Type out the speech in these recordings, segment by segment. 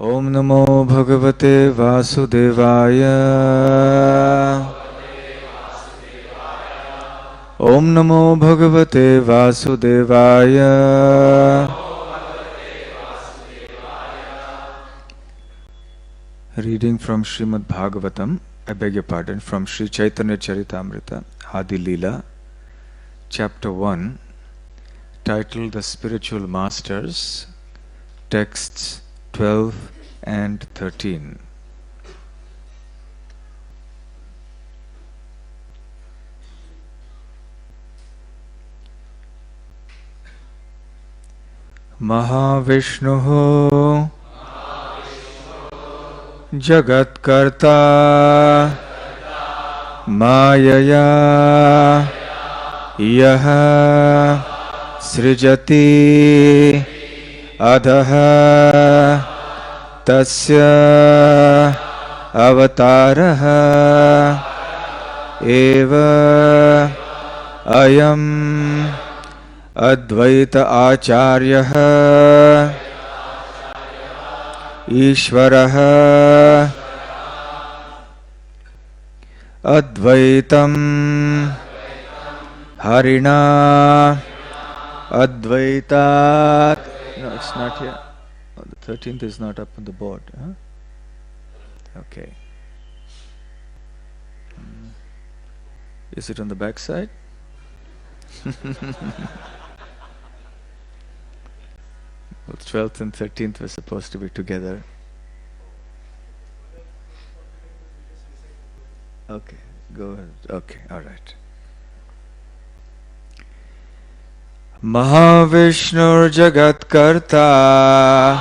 ओम नमो भगवते वासुदेवाय। ओम नमो भगवते वासुदेवाय। Reading from Srimad Bhagavatam, I beg your pardon, from Sri Chaitanya Charitamrita, Adi Lila, Chapter 1, titled The Spiritual Masters, texts 12 and 13. Mahavishnuhu Jagatkarta Mayaya Yaha Srijati Adhaha Tasya Avataraha Eva Ayam Advaita Acharya Ishvaraha Advaitam Harina Advaita. No, it's not here. Oh, the 13th is not up on the board. Huh? Okay. Is it on the back side? Well, 12th and 13th were supposed to be together. Okay, go ahead. Okay, all right. Mahavishnur Jagatkarta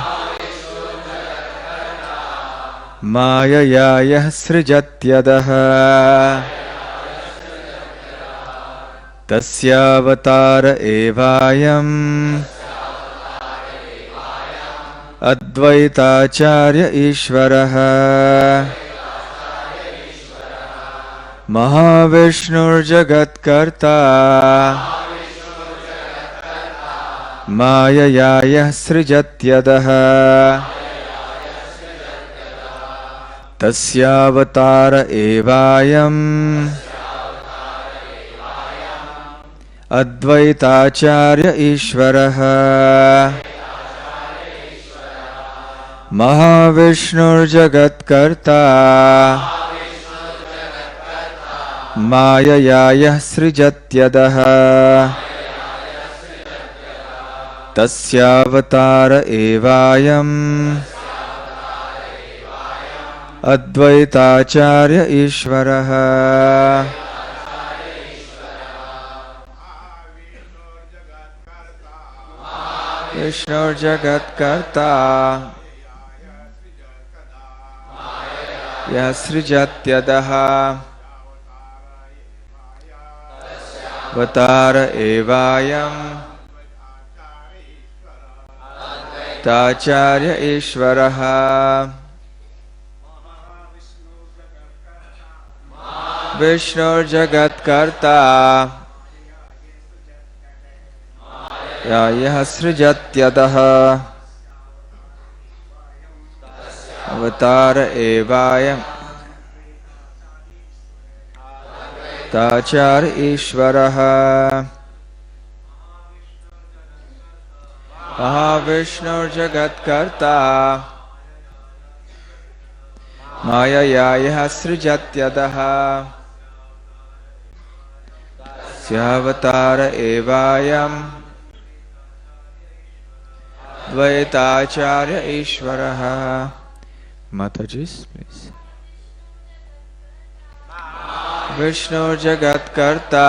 Mayaya Srijatyadaha Tasyavatara Evayam Advaita Acharya Ishvaraha Mahavishnur Jagatkarta Mayaya Srijatyadaha Tasyavatara Evayam Advaita Acharya Ishvaraha Mahavishnur Jagatkarta Mayaya Srijatyadaha Tasyavatara Evayam Advaita Acharya Ishvaraha Vishnur Jagatkarta Yasrijatyadaha Vatara Evayam Tacharya Ishvaraha Vishnur Jagatkarta Yasrijatyadaha Avatara Evayam Tacharya Ishvaraha Mahavishnu Jagatkarta Mayaya Srijatyadaha Syavatara Evayam Advaita Acharya Ishvaraha. Matajis, please. Vishnu Jagatkarta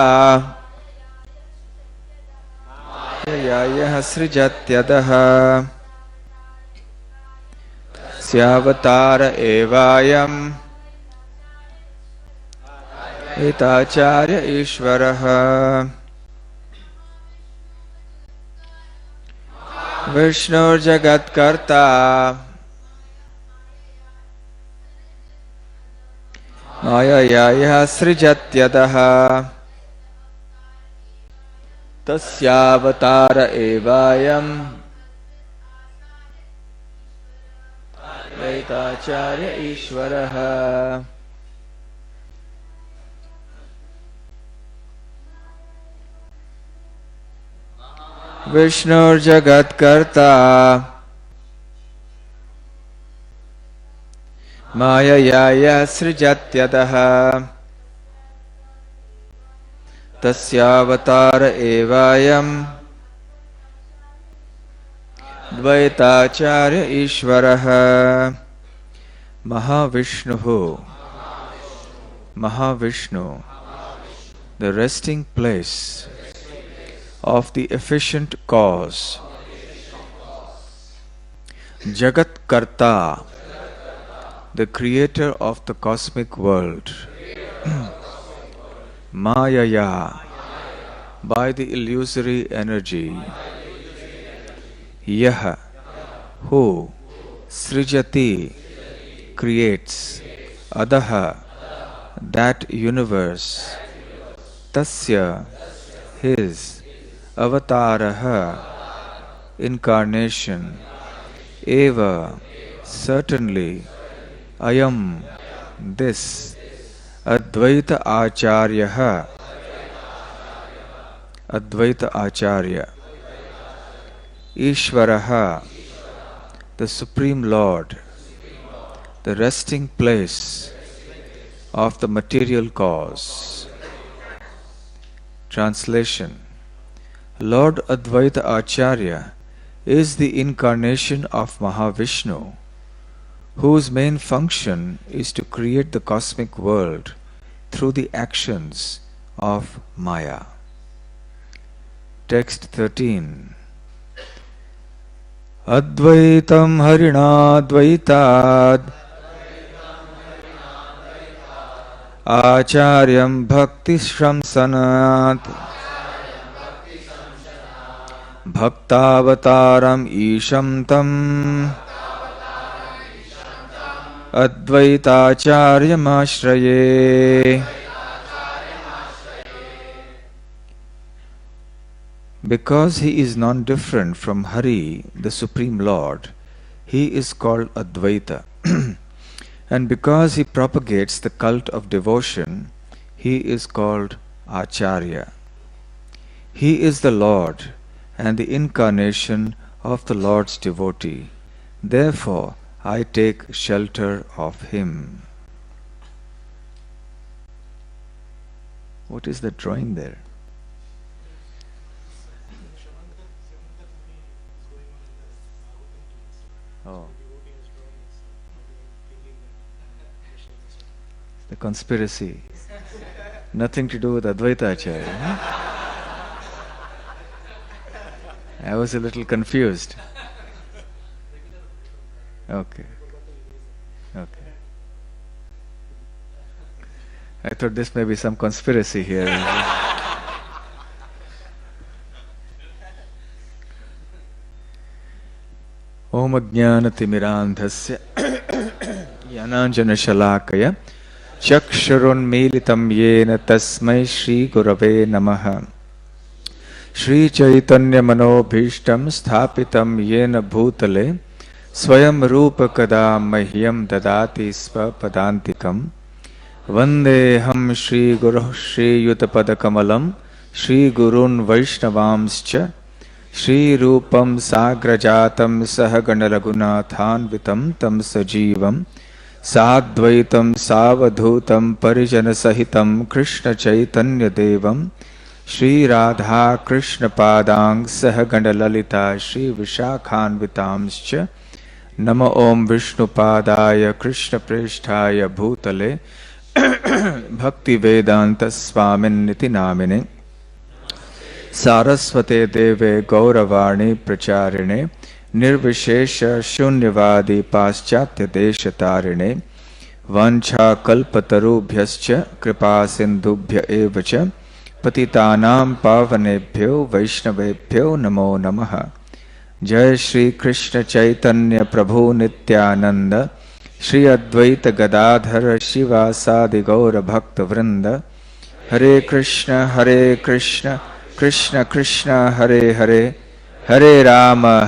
Mayaya Srijatyadaha Syavatara Evayam Advaita Ishvaraha. Vishnu Jagatkarta Mayaya Srijatyadaha Tasyavatara Evayam Acharya Ishvaraha. Vishnur Jagat Karta Maya Yaya Srijatyadaha Tasyavatara Evayam Advaita Acharya Ishvaraha. Mahavishnuhu, Mahavishnu, the resting place of the efficient cause. Jagat Karta, the creator of the cosmic world. Mayaya, by the illusory energy. Yaha, who, Srijati, creates, Adaha, that universe. Tasya, his, Avataraha, incarnation. Eva, certainly. Ayam, this. Advaita Acharya, Advaita Acharya. Ishvaraha, the Supreme Lord, the resting place of the material cause. Translation. Lord Advaita Acharya is the incarnation of Mahavishnu, whose main function is to create the cosmic world through the actions of Maya. Text 13. Advaitam harina dvaitad Acharyam bhakti shramsanat Bhaktavataram isham tam Advaita Acharyam ashraye. Because he is non-different from Hari, the Supreme Lord, he is called Advaita. And because he propagates the cult of devotion, he is called Acharya. He is the Lord and the incarnation of the Lord's devotee. Therefore, I take shelter of him. What is that drawing there? Oh. The conspiracy. Nothing to do with Advaita Acharya. Huh? I was a little confused. Okay. Okay. I thought this may be some conspiracy here. Om Ajnanatimirandhasya Yananjana Shalakaya Chakshurunmilitam Yena Tasmai Shri Gurave Namaha. Shri Chaitanya Manobhishtam Sthapitam Yena Bhutale Swayam Rupa Kada Mahyam Dadati Svapadantikam Vandeham Shri Guru Shri Yutapada Kamalam Shri Gurun Vaishnavamscha Shri Rupam Sagrajatam Sahagana Raghunathanvitam Tam Sajivam Sadvaitam Savadhutam Parijana Sahitam Krishna Chaitanya Devam Shri Radha Krishna Padang Sahagana Lalita Shri Vishakhanvitamscha Nama Om Vishnu Padaya Krishna Presthaya Bhutale Bhakti Vedanta Swamin Niti Namine Saraswate Deve Gauravani Pracharine Nirvishesha Shunyavadi Paschatya Deshatarine Vancha Kalpatarubhyascha Kripa Sindhubhya Evacha Patitanam Pavanebhyo Vaishnavebhyo Namo Namaha. Jai Shri Krishna Chaitanya Prabhu Nityananda Shri Advaita Gadadhara Shivasadi Gaura Bhakta Vrinda. Hare Krishna Krishna Krishna Hare Hare Hare Rama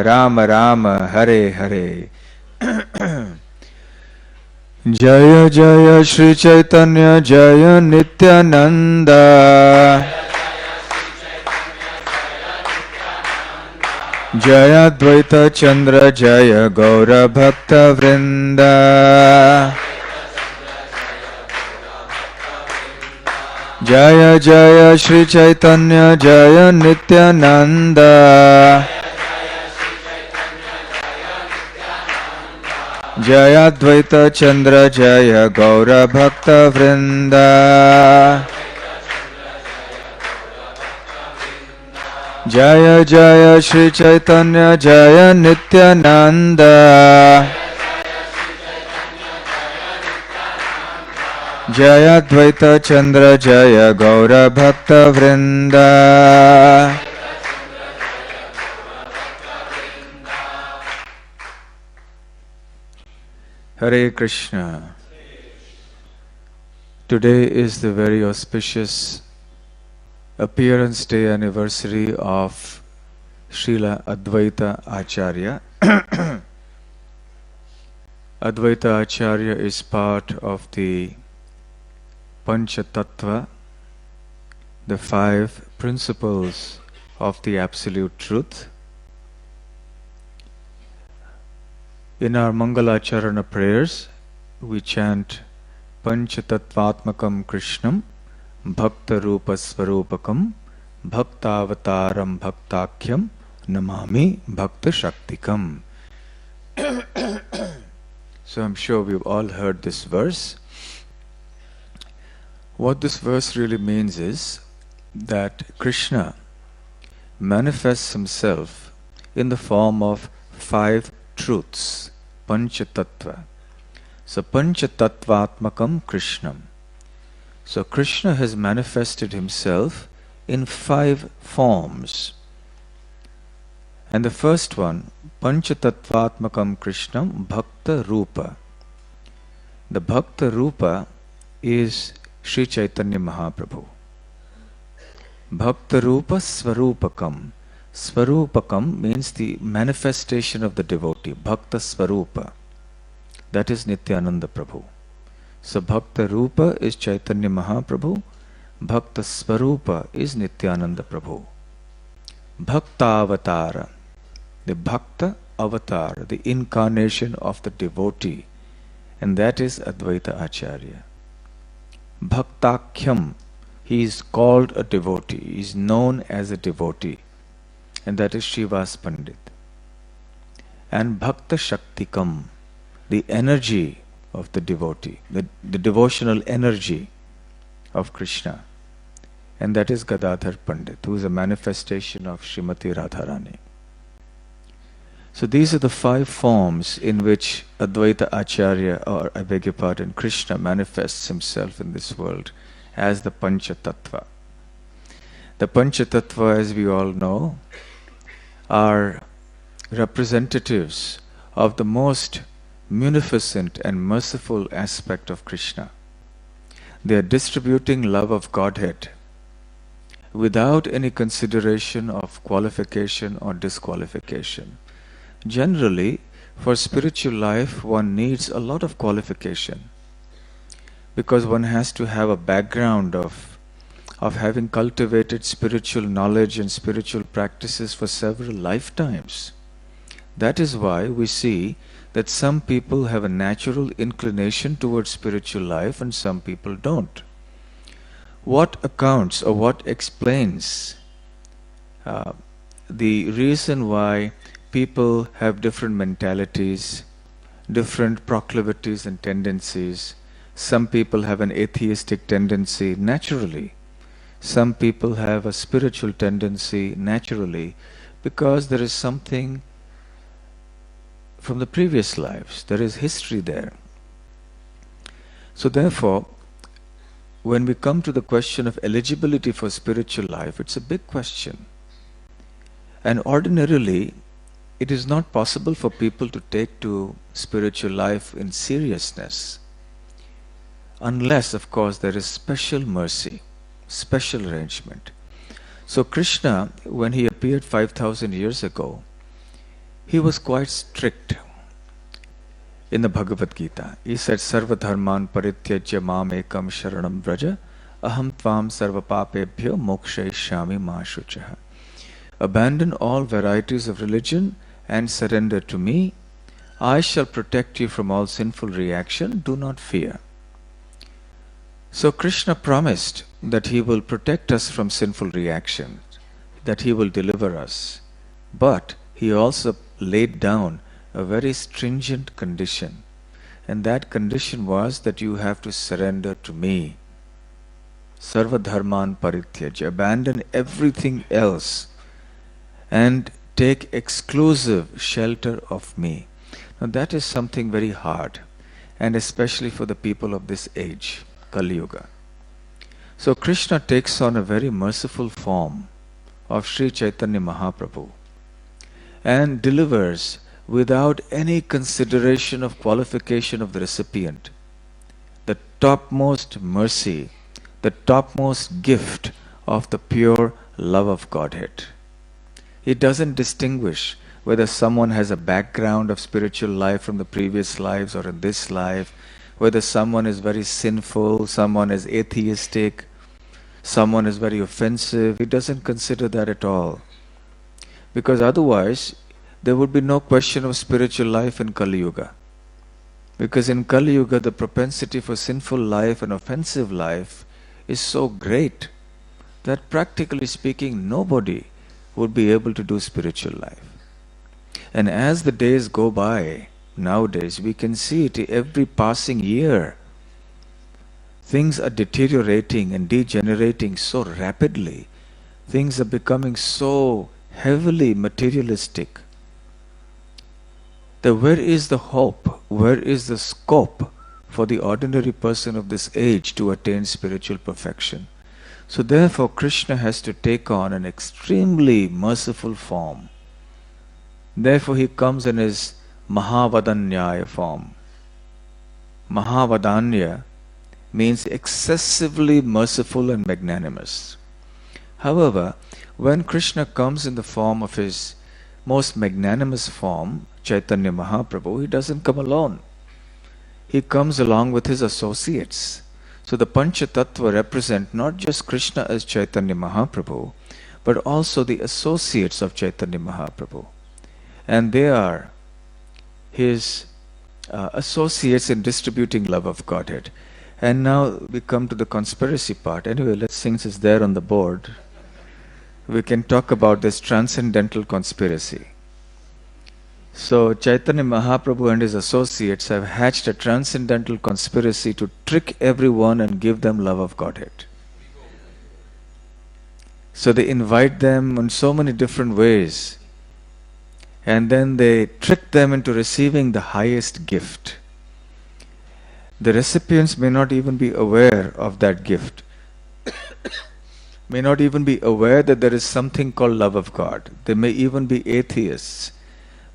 Rama Rama Hare Hare. Jaya Jaya Shri Chaitanya Jaya Nityananda Jaya Advaita Chandra Jaya Gaura Bhakta Vrinda Jaya Jaya Shri Chaitanya Jaya Nityananda Jaya Advaita Chandra Jaya Gaura Bhakta Vrinda Jaya Jaya Shri Chaitanya Jaya Nityananda Jaya Advaita Chandra Jaya Gaura Bhakta Vrinda. Hare Krishna. Today is the very auspicious appearance day anniversary of Srila Advaita Acharya. Advaita Acharya is part of the Pancha Tattva, the 5 principles of the Absolute Truth. In our Mangalacharana prayers, we chant Pancha Tattvatmakam Krishnam Bhakta Rupa Svarupakam Bhaktavataram Bhaktakyam Namami Bhakta Shaktikam. So I'm sure we've all heard this verse. What this verse really means is that Krishna manifests himself in the form of 5 truths, Pancha Tattva. So Pancha Tattvatmakam Krishnam. So Krishna has manifested himself in 5 forms. And the first one, Pancha Tattvatmakam Krishnam Bhakta Rupa. The Bhakta Rupa is Sri Chaitanya Mahaprabhu. Bhakta Rupa Svarupakam. Svarupakam means the manifestation of the devotee. Bhakta Svarupa. That is Nityananda Prabhu. So Bhakta Rupa is Chaitanya Mahaprabhu. Bhakta Svarupa is Nityananda Prabhu. Bhakta Avatara. The Bhakta Avatar, the incarnation of the devotee. And that is Advaita Acharya. Bhaktakyam, he is called a devotee, he is known as a devotee, and that is Srivas Pandit. And Bhakta Shaktikam, the energy of the devotee, the devotional energy of Krishna, and that is Gadadhar Pandit, who is a manifestation of Srimati Radharani. So these are the 5 forms in which Advaita Acharya, or I beg your pardon, Krishna manifests himself in this world as the Pancha Tattva. The Pancha Tattva, as we all know, are representatives of the most munificent and merciful aspect of Krishna. They are distributing love of Godhead without any consideration of qualification or disqualification. Generally, for spiritual life, one needs a lot of qualification because one has to have a background of having cultivated spiritual knowledge and spiritual practices for several lifetimes. That is why we see that some people have a natural inclination towards spiritual life and some people don't. What accounts or what explains the reason why people have different mentalities, different proclivities and tendencies? Some people have an atheistic tendency naturally. Some people have a spiritual tendency naturally because there is something from the previous lives. There is history there. So therefore, when we come to the question of eligibility for spiritual life, it's a big question. And ordinarily, it is not possible for people to take to spiritual life in seriousness unless, of course, there is special mercy, special arrangement. So Krishna, when he appeared 5,000 years ago, he was quite strict. in the Bhagavad Gita. He said, Sarva dharman parityajya mam ekam sharanam vraja aham tvam sarva papebhyo mokshayishyami ma shuchaha. Abandon all varieties of religion and surrender to me. I shall protect you from all sinful reaction. Do not fear. So Krishna promised that he will protect us from sinful reaction, that he will deliver us. But he also laid down a very stringent condition. And that condition was that you have to surrender to me. Sarva dharman parityajya. Abandon everything else and take exclusive shelter of me. Now that is something very hard, and especially for the people of this age, Kali Yuga. So Krishna takes on a very merciful form of Sri Chaitanya Mahaprabhu and delivers without any consideration of qualification of the recipient the topmost mercy, the topmost gift of the pure love of Godhead. It doesn't distinguish whether someone has a background of spiritual life from the previous lives or in this life, whether someone is very sinful, someone is atheistic, someone is very offensive. It doesn't consider that at all. Because otherwise, there would be no question of spiritual life in Kali Yuga. Because in Kali Yuga, the propensity for sinful life and offensive life is so great that practically speaking, nobody would be able to do spiritual life. And as the days go by, nowadays, we can see it every passing year. Things are deteriorating and degenerating so rapidly. Things are becoming so heavily materialistic. That where is the hope? Where is the scope for the ordinary person of this age to attain spiritual perfection? So therefore, Krishna has to take on an extremely merciful form. Therefore, he comes in his Mahavadanyaya form. Mahavadanya means excessively merciful and magnanimous. However, when Krishna comes in the form of his most magnanimous form, Chaitanya Mahaprabhu, he doesn't come alone. He comes along with his associates. So the Panchatattva represent not just Krishna as Chaitanya Mahaprabhu, but also the associates of Chaitanya Mahaprabhu. And they are his associates in distributing love of Godhead. And now we come to the conspiracy part. Anyway, since it's there on the board, we can talk about this transcendental conspiracy. So Chaitanya Mahaprabhu and his associates have hatched a transcendental conspiracy to trick everyone and give them love of Godhead. So they invite them in so many different ways, and then they trick them into receiving the highest gift. The recipients may not even be aware of that gift, may not even be aware that there is something called love of God. They may even be atheists.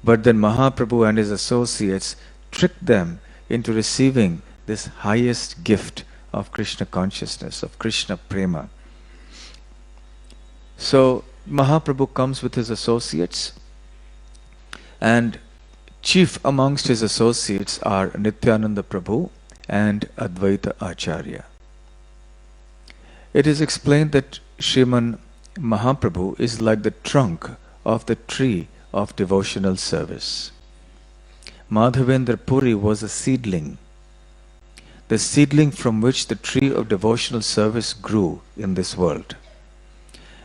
But then Mahaprabhu and his associates trick them into receiving this highest gift of Krishna consciousness, of Krishna prema. So Mahaprabhu comes with his associates, and chief amongst his associates are Nityananda Prabhu and Advaita Acharya. It is explained that Sriman Mahaprabhu is like the trunk of the tree of devotional service. Madhavendra Puri was a seedling, the seedling from which the tree of devotional service grew in this world.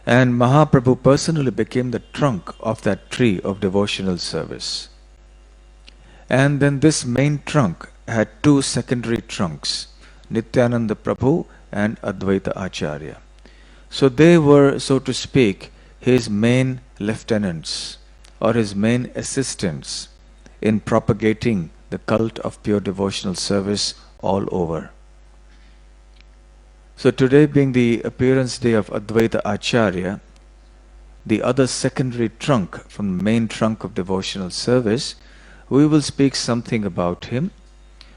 And Mahaprabhu personally became the trunk of that tree of devotional service. And then this main trunk had two secondary trunks, Nityananda Prabhu and Advaita Acharya. So they were, so to speak, his main lieutenants or his main assistants in propagating the cult of pure devotional service all over. So today being the appearance day of Advaita Acharya, the other secondary trunk from the main trunk of devotional service, we will speak something about him,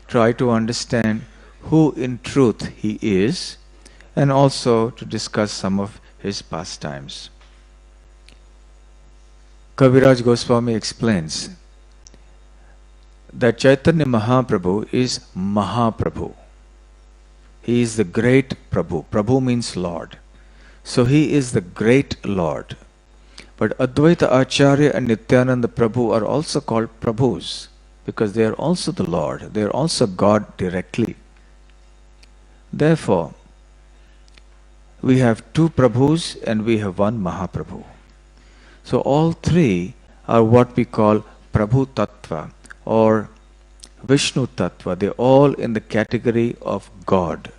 try to understand who in truth he is, and also to discuss some of his pastimes. Kaviraj Goswami explains that Chaitanya Mahaprabhu is Mahaprabhu. He is the great Prabhu. Prabhu means Lord. So he is the great Lord. But Advaita Acharya and Nityananda Prabhu are also called Prabhus because they are also the Lord. They are also God directly. Therefore, we have two Prabhus and we have one Mahaprabhu. So all three are what we call Prabhu Tattva or Vishnu Tattva. They are all in the category of God.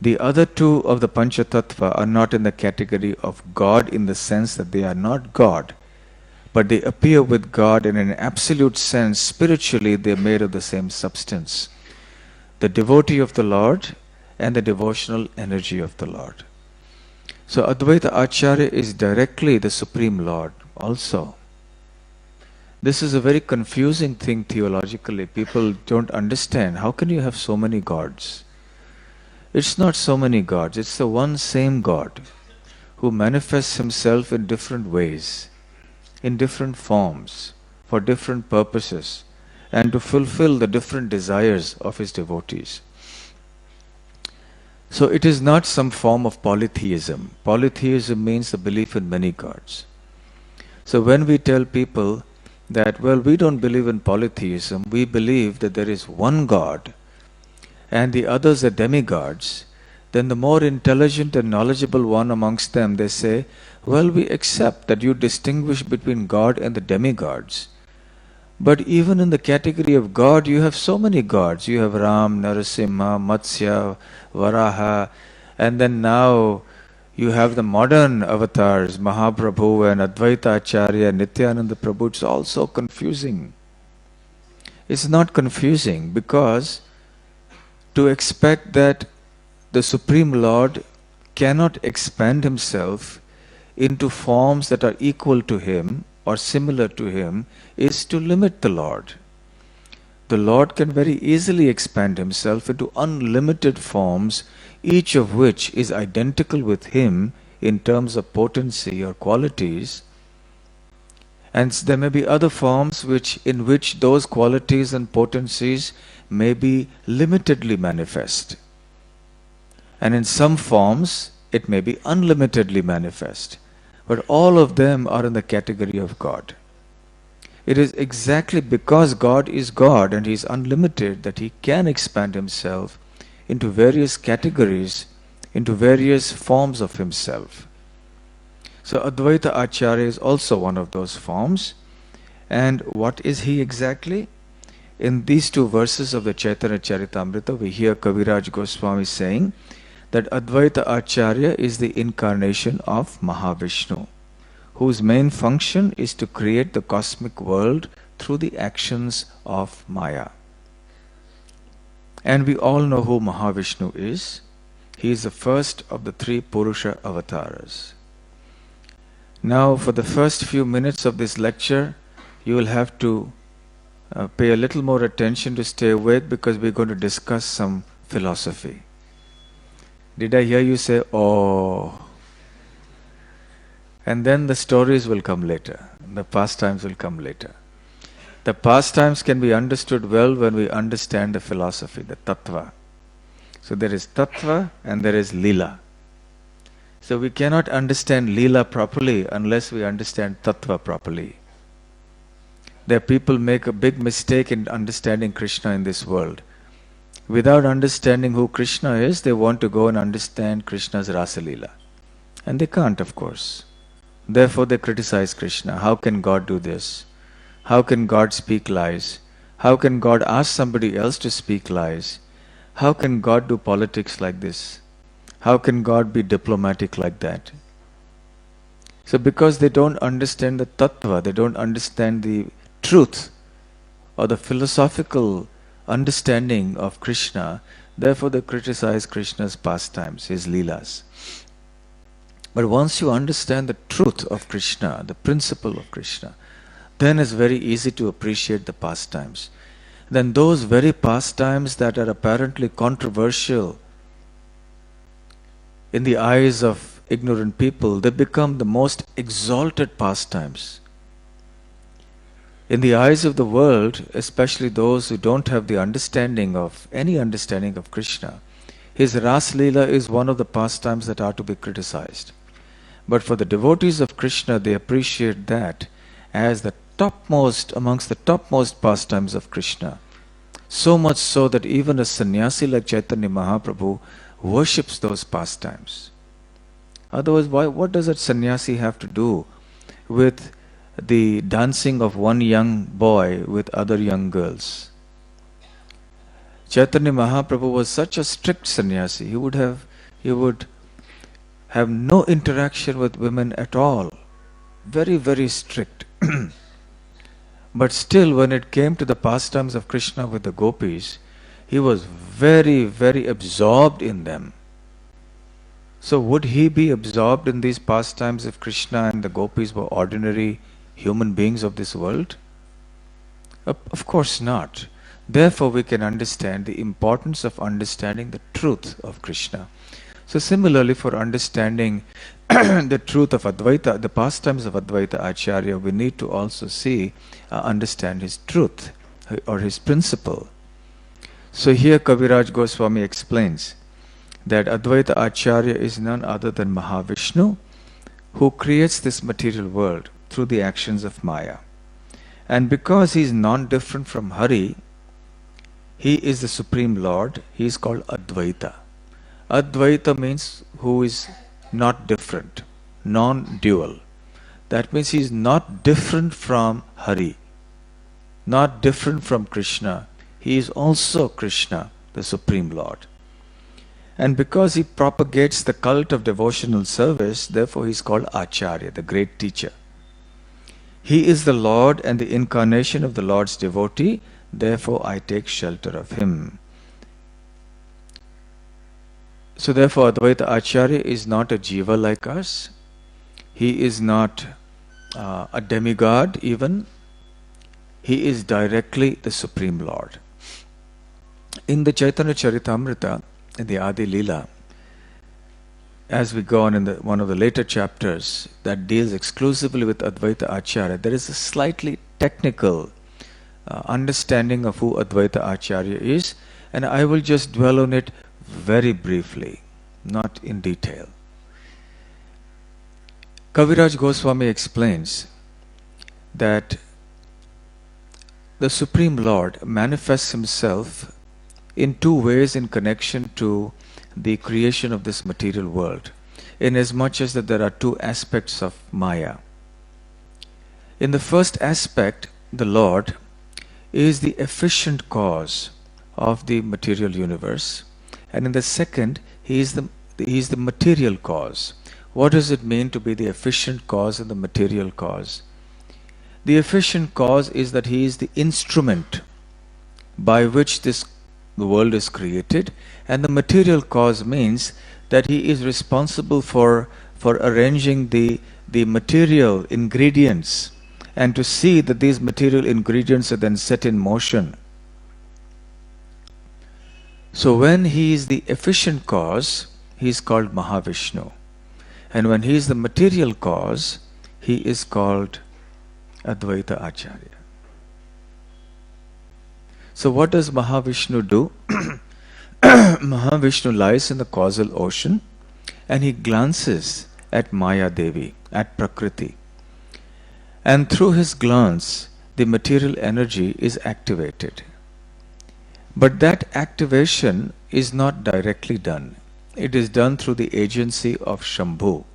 The other two of the Pancha Tattva are not in the category of God in the sense that they are not God, but they appear with God in an absolute sense. Spiritually, they are made of the same substance. The devotee of the Lord and the devotional energy of the Lord. So Advaita Acharya is directly the Supreme Lord also. This is a very confusing thing theologically. People don't understand. How can you have so many gods? It's not so many gods. It's the one same God who manifests himself in different ways, in different forms, for different purposes, and to fulfill the different desires of his devotees. So it is not some form of polytheism. Polytheism means the belief in many gods. So when we tell people that, well, we don't believe in polytheism, we believe that there is one God and the others are demigods, then the more intelligent and knowledgeable one amongst them, they say, well, we accept that you distinguish between God and the demigods. But even in the category of God, you have so many gods. You have Ram, Narasimha, Matsya, Varaha, and then now you have the modern avatars, Mahaprabhu and Advaita Acharya, Nityananda Prabhu. It's also confusing. It's not confusing because to expect that the Supreme Lord cannot expand himself into forms that are equal to him or similar to him is to limit the Lord. The Lord can very easily expand himself into unlimited forms, each of which is identical with him in terms of potency or qualities. And there may be other forms in which those qualities and potencies may be limitedly manifest. And in some forms, it may be unlimitedly manifest. But all of them are in the category of God. It is exactly because God is God and He is unlimited that He can expand Himself into various categories, into various forms of Himself. So Advaita Acharya is also one of those forms. And what is he exactly? In these two verses of the Chaitanya Charitamrita, we hear Kaviraj Goswami saying that Advaita Acharya is the incarnation of Mahavishnu, whose main function is to create the cosmic world through the actions of Maya. And we all know who Mahavishnu is. He is the first of the three Purusha avatars. Now, for the first few minutes of this lecture, you will have to pay a little more attention to stay awake because we're going to discuss some philosophy. Did I hear you say, oh? And then the stories will come later. The pastimes will come later. The pastimes can be understood well when we understand the philosophy, the tattva. So there is tattva and there is Lila. So we cannot understand Lila properly unless we understand tattva properly. There people make a big mistake in understanding Krishna in this world. Without understanding who Krishna is, they want to go and understand Krishna's Rasa Lila. And they can't, of course. Therefore they criticize Krishna. How can God do this? How can God speak lies? How can God ask somebody else to speak lies? How can God do politics like this? How can God be diplomatic like that? So because they don't understand the tattva, they don't understand the truth or the philosophical understanding of Krishna, therefore they criticize Krishna's pastimes, his leelas. But once you understand the truth of Krishna, the principle of Krishna, then it's very easy to appreciate the pastimes. Then those very pastimes that are apparently controversial in the eyes of ignorant people, they become the most exalted pastimes. In the eyes of the world, especially those who don't have the any understanding of Krishna, his Ras Lila is one of the pastimes that are to be criticized. But for the devotees of Krishna, they appreciate that as the topmost, amongst the topmost pastimes of Krishna. So much so that even a sannyasi like Chaitanya Mahaprabhu worships those pastimes. Otherwise, what does a sannyasi have to do with the dancing of one young boy with other young girls? Chaitanya Mahaprabhu was such a strict sannyasi. He would have no interaction with women at all. Very, very strict. But still, when it came to the pastimes of Krishna with the gopis, he was very, very absorbed in them. So would he be absorbed in these pastimes if Krishna and the gopis were ordinary human beings of this world? Of course not. Therefore, we can understand the importance of understanding the truth of Krishna. So similarly, for understanding the truth of Advaita, the pastimes of Advaita Acharya, we need to also understand his truth or his principle. So here Kaviraj Goswami explains that Advaita Acharya is none other than Mahavishnu, who creates this material world through the actions of Maya. And because he is non-different from Hari, he is the Supreme Lord, he is called Advaita. Advaita means who is not different, non-dual. That means he is not different from Hari, not different from Krishna. He is also Krishna, the Supreme Lord. And because he propagates the cult of devotional service, therefore he is called Acharya, the great teacher. He is the Lord and the incarnation of the Lord's devotee, therefore I take shelter of him. So therefore Advaita Acharya is not a jiva like us. He is not a demigod even. He is directly the Supreme Lord. In the Chaitanya Charitamrita, in the Adi Lila, as we go on in one of the later chapters that deals exclusively with Advaita Acharya, there is a slightly technical understanding of who Advaita Acharya is, and I will just dwell on it very briefly, not in detail. Kaviraj Goswami explains that the Supreme Lord manifests himself in two ways in connection to the creation of this material world, inasmuch as that there are two aspects of Maya. In the first aspect, the Lord is the efficient cause of the material universe, and in the second, he is the material cause. What does it mean to be the efficient cause and the material cause? The efficient cause is that he is the instrument by which the world is created, and the material cause means that he is responsible for arranging the material ingredients and to see that these material ingredients are then set in motion. So when he is the efficient cause, he is called Mahavishnu. And when he is the material cause, he is called Advaita Acharya. So what does Mahavishnu do? Mahavishnu lies in the causal ocean and he glances at Maya Devi, at Prakriti. And through his glance, the material energy is activated. But that activation is not directly done. It is done through the agency of Shambhu.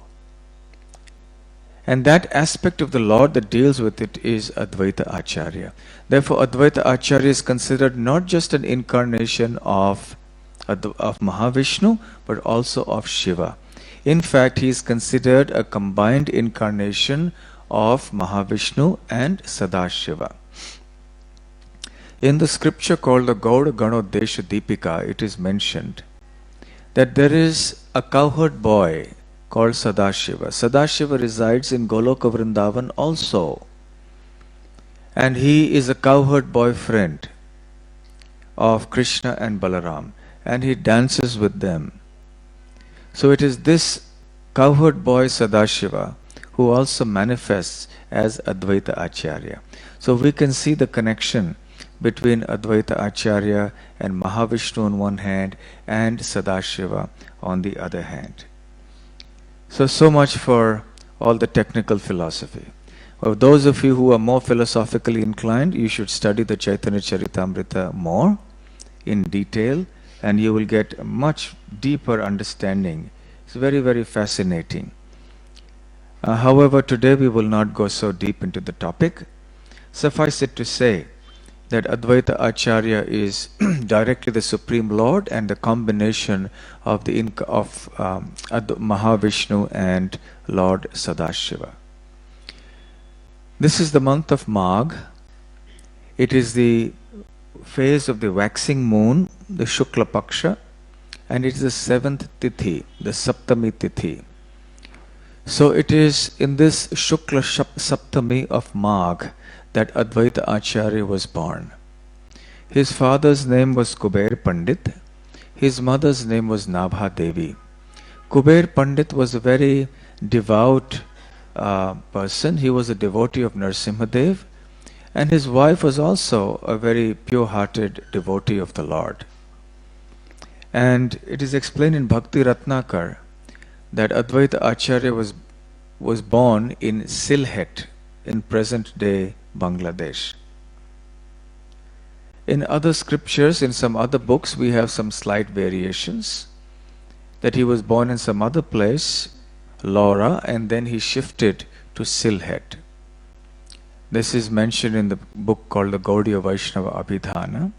And that aspect of the Lord that deals with it is Advaita Acharya. Therefore, Advaita Acharya is considered not just an incarnation of Mahavishnu, but also of Shiva. In fact, he is considered a combined incarnation of Mahavishnu and Sadashiva. In the scripture called the Gauda Ganodesha Deepika, it is mentioned that there is a cowherd boy called Sadashiva. Sadashiva resides in Goloka Vrindavan also. And he is a cowherd boyfriend of Krishna and Balaram. And he dances with them. So it is this cowherd boy Sadashiva who also manifests as Advaita Acharya. So So we can see the connection between Advaita Acharya and Mahavishnu on one hand and Sadashiva on the other hand. So much for all the technical philosophy. For those of you who are more philosophically inclined, you should study the Chaitanya Charitamrita more in detail, and you will get a much deeper understanding. It's very, very fascinating. However, today we will not go so deep into the topic. Suffice it to say that Advaita Acharya is directly the Supreme Lord and the combination of Mahavishnu and Lord Sadashiva. This is the month of Magh. It is the phase of the waxing moon, the Shukla Paksha, and it is the 7th Tithi, the Saptami Tithi. So it is in this Shukla Saptami of Magh that Advaita Acharya was born. His father's name was Kuber Pandit. His mother's name was Nabha Devi. Kuber Pandit was a very devout person. He was a devotee of Nrsimhadev, and his wife was also a very pure-hearted devotee of the Lord. And it is explained in Bhakti Ratnakar that Advaita Acharya was born in Sylhet in present-day Bangladesh. In other scriptures, in some other books, we have some slight variations, that he was born in some other place, Laura, and then he shifted to Sylhet. This is mentioned in the book called the Gaudiya Vaishnava Abhidhana,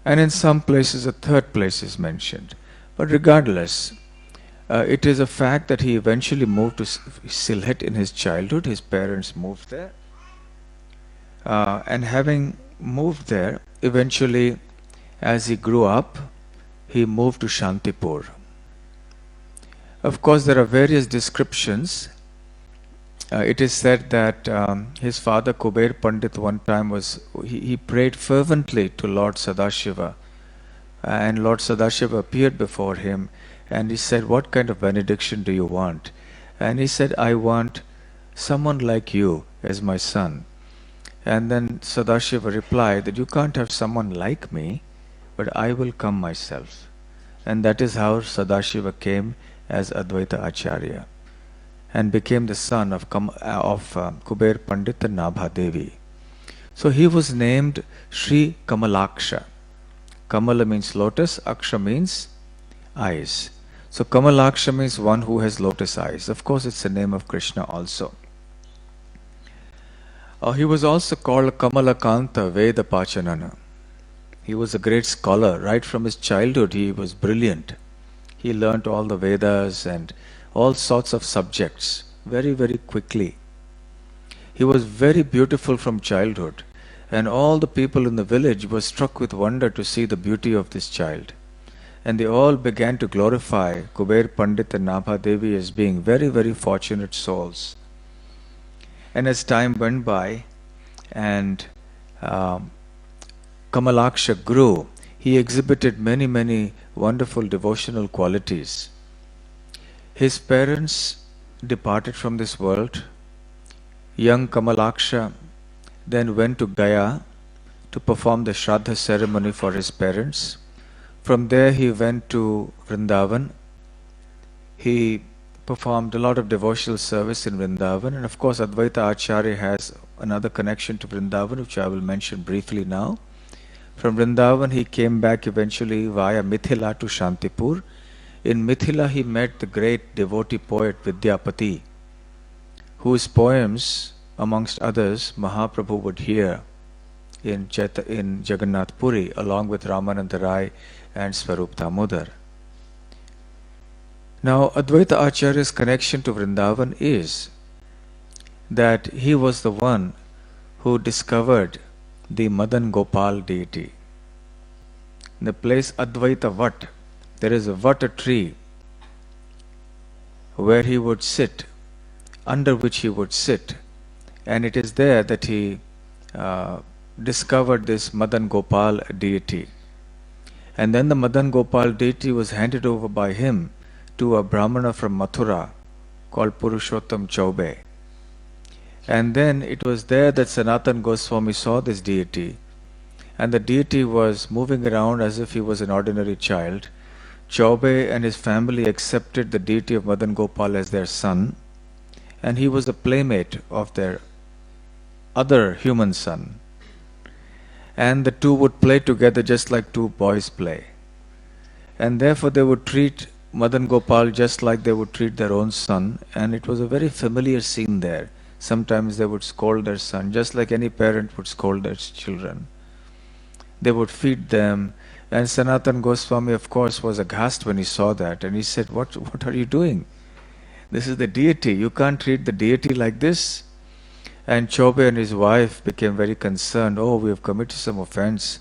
and in some places a third place is mentioned. But regardless, it is a fact that he eventually moved to Sylhet in his childhood. His parents moved there, and having moved there, eventually as he grew up, he moved to Shantipur. Of course, there are various descriptions. It is said that his father Kuber Pandit one time he prayed fervently to Lord Sadashiva, and Lord Sadashiva appeared before him, and he said, "What kind of benediction do you want?" And he said, "I want someone like you as my son." And then Sadashiva replied that you can't have someone like me, but I will come myself. And that is how Sadashiva came as Advaita Acharya and became the son of Kuber Pandit and Nabha Devi. So he was named Sri Kamalaksha. Kamala means lotus, Aksha means eyes. So Kamalaksha means one who has lotus eyes. Of course, it's the name of Krishna also. He was also called Kamalakanta Veda Pachanana. He was a great scholar. Right from his childhood, he was brilliant. He learnt all the Vedas and all sorts of subjects very, very quickly. He was very beautiful from childhood, and all the people in the village were struck with wonder to see the beauty of this child. And they all began to glorify Kuber Pandit and Nabha Devi as being very, very fortunate souls. And as time went by and Kamalaksha grew, he exhibited many, many wonderful devotional qualities. His parents departed from this world. Young Kamalaksha then went to Gaya to perform the Shraddha ceremony for his parents. From there he went to Vrindavan. He performed a lot of devotional service in Vrindavan, and of course Advaita Acharya has another connection to Vrindavan, which I will mention briefly now. From Vrindavan he came back eventually via Mithila to Shantipur. In Mithila he met the great devotee poet Vidyapati, whose poems, amongst others, Mahaprabhu would hear in Jagannath Puri along with Ramananda Rai and Swarup Damodar. Now, Advaita Acharya's connection to Vrindavan is that he was the one who discovered the Madan Gopal deity. In the place Advaita Vat, there is a Vata tree where he would sit, under which he would sit, and it is there that he discovered this Madan Gopal deity. And then the Madan Gopal deity was handed over by him to a Brahmana from Mathura called Purushottam Chaube. And then it was there that Sanatana Goswami saw this deity, and the deity was moving around as if he was an ordinary child. Chaube and his family accepted the deity of Madan Gopal as their son, and he was the playmate of their other human son. And the two would play together just like two boys play. And therefore they would treat Madan Gopal just like they would treat their own son, and it was a very familiar scene there. Sometimes they would scold their son, just like any parent would scold their children. They would feed them, and Sanatana Goswami, of course, was aghast when he saw that, and he said, what are you doing? This is the deity. You can't treat the deity like this. And Chaube and his wife became very concerned. Oh, we have committed some offense.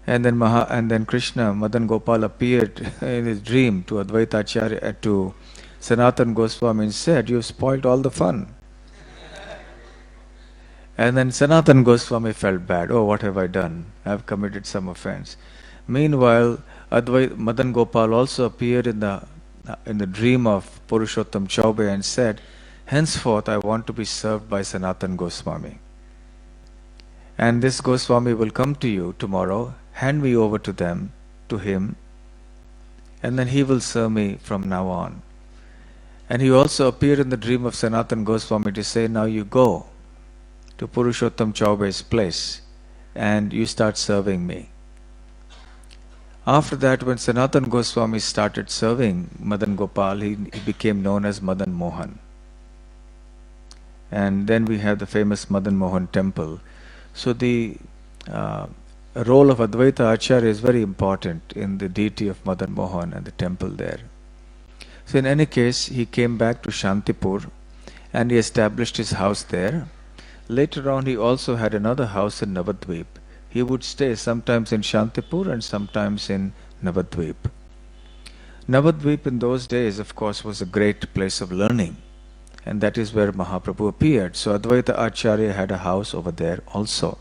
And then Krishna, Madan Gopal, appeared in his dream to Advaita Acharya, to Sanatana Goswami, and said, "You spoiled all the fun." And then Sanatana Goswami felt bad. Oh, what have I done? I have committed some offense. Meanwhile, Madan Gopal also appeared in the dream of Purushottam Chaube and said, "Henceforth I want to be served by Sanatana Goswami. And this Goswami will come to you tomorrow. Hand me over to him, and then he will serve me from now on." And he also appeared in the dream of Sanatana Goswami to say, "Now you go to Purushottam Chaube's place and you start serving me." After that, when Sanatana Goswami started serving Madan Gopal, he became known as Madan Mohan. And then we have the famous Madan Mohan temple. So the role of Advaita Acharya is very important in the deity of Madan Mohan and the temple there. So in any case, he came back to Shantipur and he established his house there. Later on, he also had another house in Navadvip. He would stay sometimes in Shantipur and sometimes in Navadvip. Navadvip in those days, of course, was a great place of learning, and that is where Mahaprabhu appeared. So Advaita Acharya had a house over there also.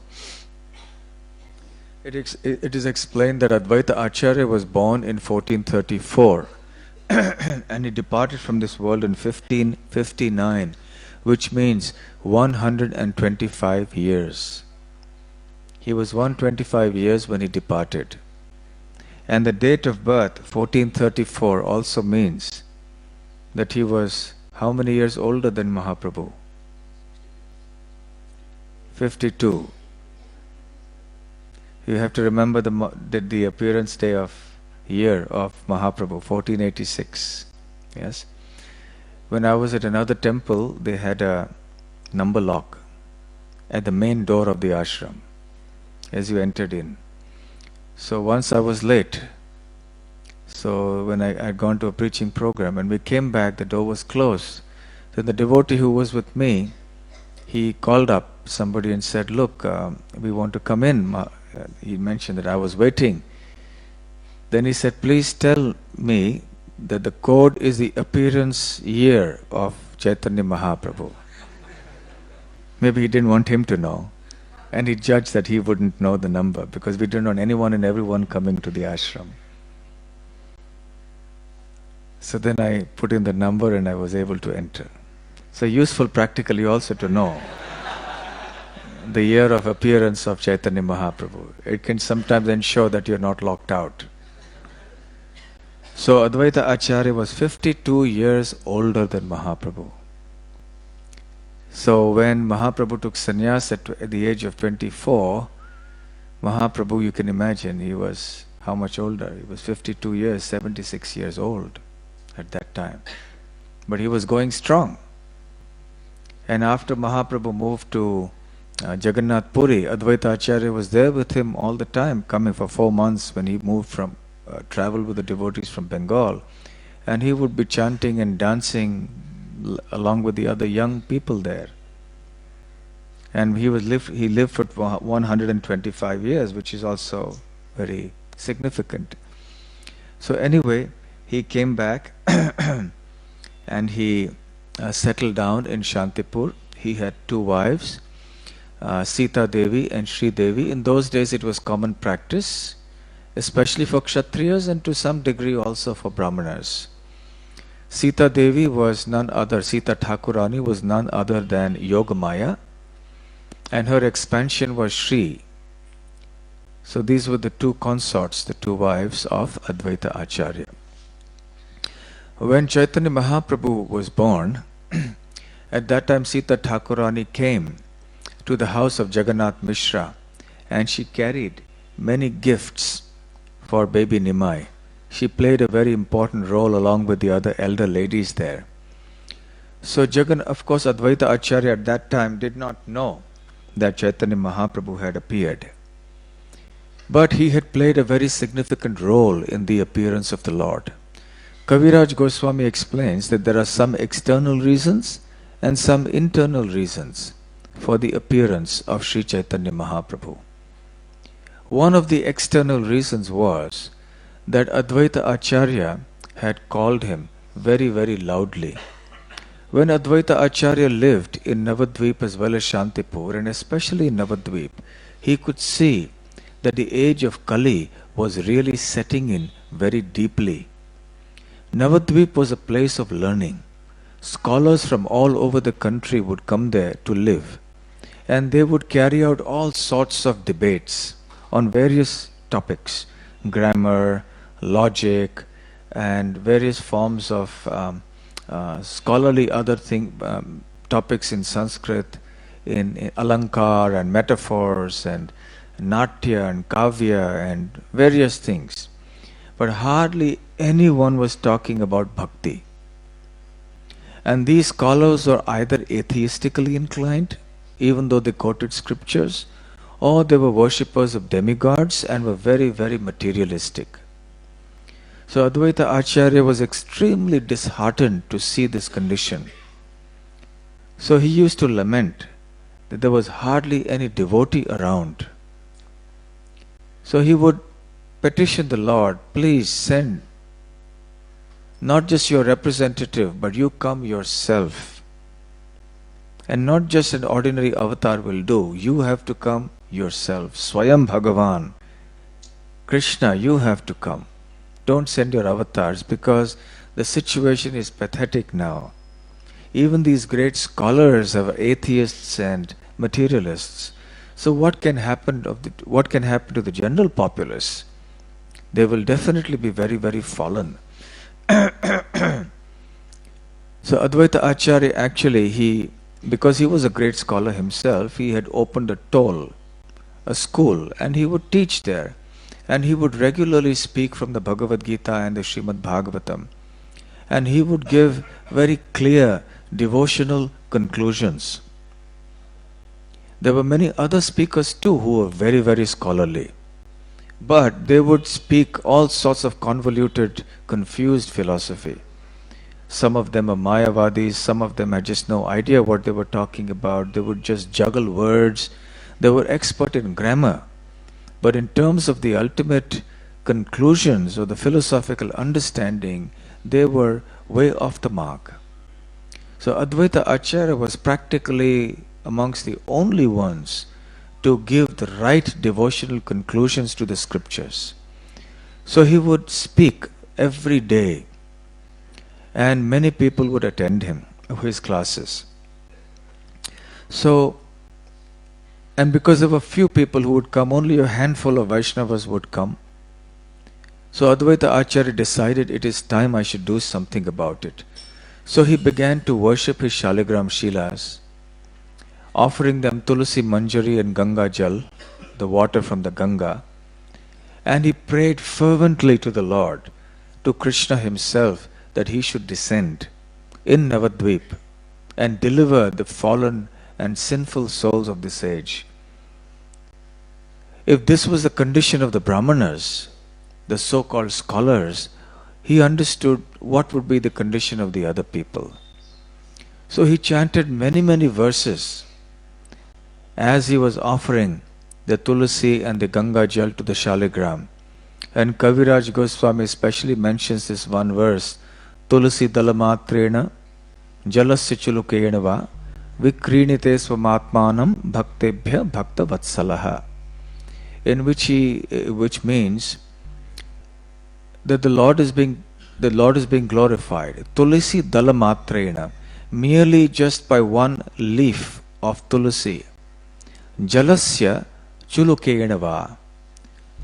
It is explained that Advaita Acharya was born in 1434 and he departed from this world in 1559, which means 125 years. He was 125 years when he departed. And the date of birth, 1434, also means that he was how many years older than Mahaprabhu? 52. You have to remember the appearance day of year of Mahaprabhu, 1486. Yes. When I was at another temple, they had a number lock at the main door of the ashram as you entered in. So once I was late. So when I had gone to a preaching program, and we came back, the door was closed. Then the devotee who was with me, he called up somebody and said, "Look, we want to come in." He mentioned that I was waiting. Then he said, "Please tell me that the code is the appearance year of Chaitanya Mahaprabhu." Maybe he didn't want him to know. And he judged that he wouldn't know the number because we didn't want anyone and everyone coming to the ashram. So then I put in the number and I was able to enter. So useful practically also to know the year of appearance of Chaitanya Mahaprabhu. It can sometimes ensure that you're not locked out. So Advaita Acharya was 52 years older than Mahaprabhu. So when Mahaprabhu took sannyas at the age of 24, Mahaprabhu, you can imagine, he was how much older? He was 52 years, 76 years old at that time. But he was going strong. And after Mahaprabhu moved to Jagannath Puri, Advaita Acharya was there with him all the time, coming for 4 months when he moved from, traveled with the devotees from Bengal. And he would be chanting and dancing along with the other young people there. And he lived for 125 years, which is also very significant. So anyway, he came back and he settled down in Shantipur. He had 2 wives, Sita Devi and Sri Devi. In those days it was common practice, especially for Kshatriyas and to some degree also for Brahmanas. Sita Devi was none other, Sita Thakurani was none other than Yogamaya, and her expansion was Shri. So these were the two consorts, the two wives of Advaita Acharya. When Chaitanya Mahaprabhu was born, at that time Sita Thakurani came to the house of Jagannath Mishra, and she carried many gifts for baby Nimai. She played a very important role along with the other elder ladies there. So of course Advaita Acharya at that time did not know that Chaitanya Mahaprabhu had appeared. But he had played a very significant role in the appearance of the Lord. Kaviraj Goswami explains that there are some external reasons and some internal reasons for the appearance of Sri Chaitanya Mahaprabhu. One of the external reasons was that Advaita Acharya had called him very, very loudly. When Advaita Acharya lived in Navadvip as well as Shantipur, and especially in Navadvip, he could see that the age of Kali was really setting in very deeply. Navadvip was a place of learning. Scholars from all over the country would come there to live, and they would carry out all sorts of debates on various topics, grammar, logic, and various forms of scholarly other topics in Sanskrit, in Alankar and metaphors and Natya and Kavya and various things. But hardly anyone was talking about bhakti. And these scholars were either atheistically inclined, even though they quoted scriptures, or they were worshippers of demigods and were very, very materialistic. So Advaita Acharya was extremely disheartened to see this condition. So he used to lament that there was hardly any devotee around. So he would petition the Lord, please send not just your representative, but you come yourself. And not just an ordinary avatar will do, you have to come yourself. Swayam Bhagavan, Krishna, you have to come. Don't send your avatars, because the situation is pathetic now. Even these great scholars are atheists and materialists. So what can happen to the general populace? They will definitely be very, very fallen. So Advaita Acharya actually, because he was a great scholar himself, he had opened a toll, a school, and he would teach there. And he would regularly speak from the Bhagavad Gita and the Srimad Bhagavatam. And he would give very clear devotional conclusions. There were many other speakers too who were very, very scholarly. But they would speak all sorts of convoluted, confused philosophy. Some of them are Mayavadis, some of them had just no idea what they were talking about. They would just juggle words. They were expert in grammar. But in terms of the ultimate conclusions or the philosophical understanding, they were way off the mark. So Advaita Acharya was practically amongst the only ones to give the right devotional conclusions to the scriptures. So he would speak every day, and many people would attend his classes. So, and because there were few people who would come, only a handful of Vaishnavas would come. So Advaita Acharya decided it is time I should do something about it. So he began to worship his Shaligram Shilas, offering them Tulsi Manjari and Ganga Jal, the water from the Ganga. And he prayed fervently to the Lord, to Krishna himself, that he should descend in Navadvip and deliver the fallen and sinful souls of this age. If this was the condition of the Brahmanas, the so-called scholars, he understood what would be the condition of the other people. So he chanted many, many verses as he was offering the Tulsi and the Ganga Jal to the Shaligram. And Kaviraj Goswami especially mentions this one verse, Tulsi Dalamatrena Jalasya Chulukena va Vikrinite Swamatmanam Bhaktebhya Bhakta Vatsalaha, in which means that the Lord is being the Lord is being glorified. Tulasi dalamatrena, merely just by one leaf of tulasi. Jalasya chulukenava.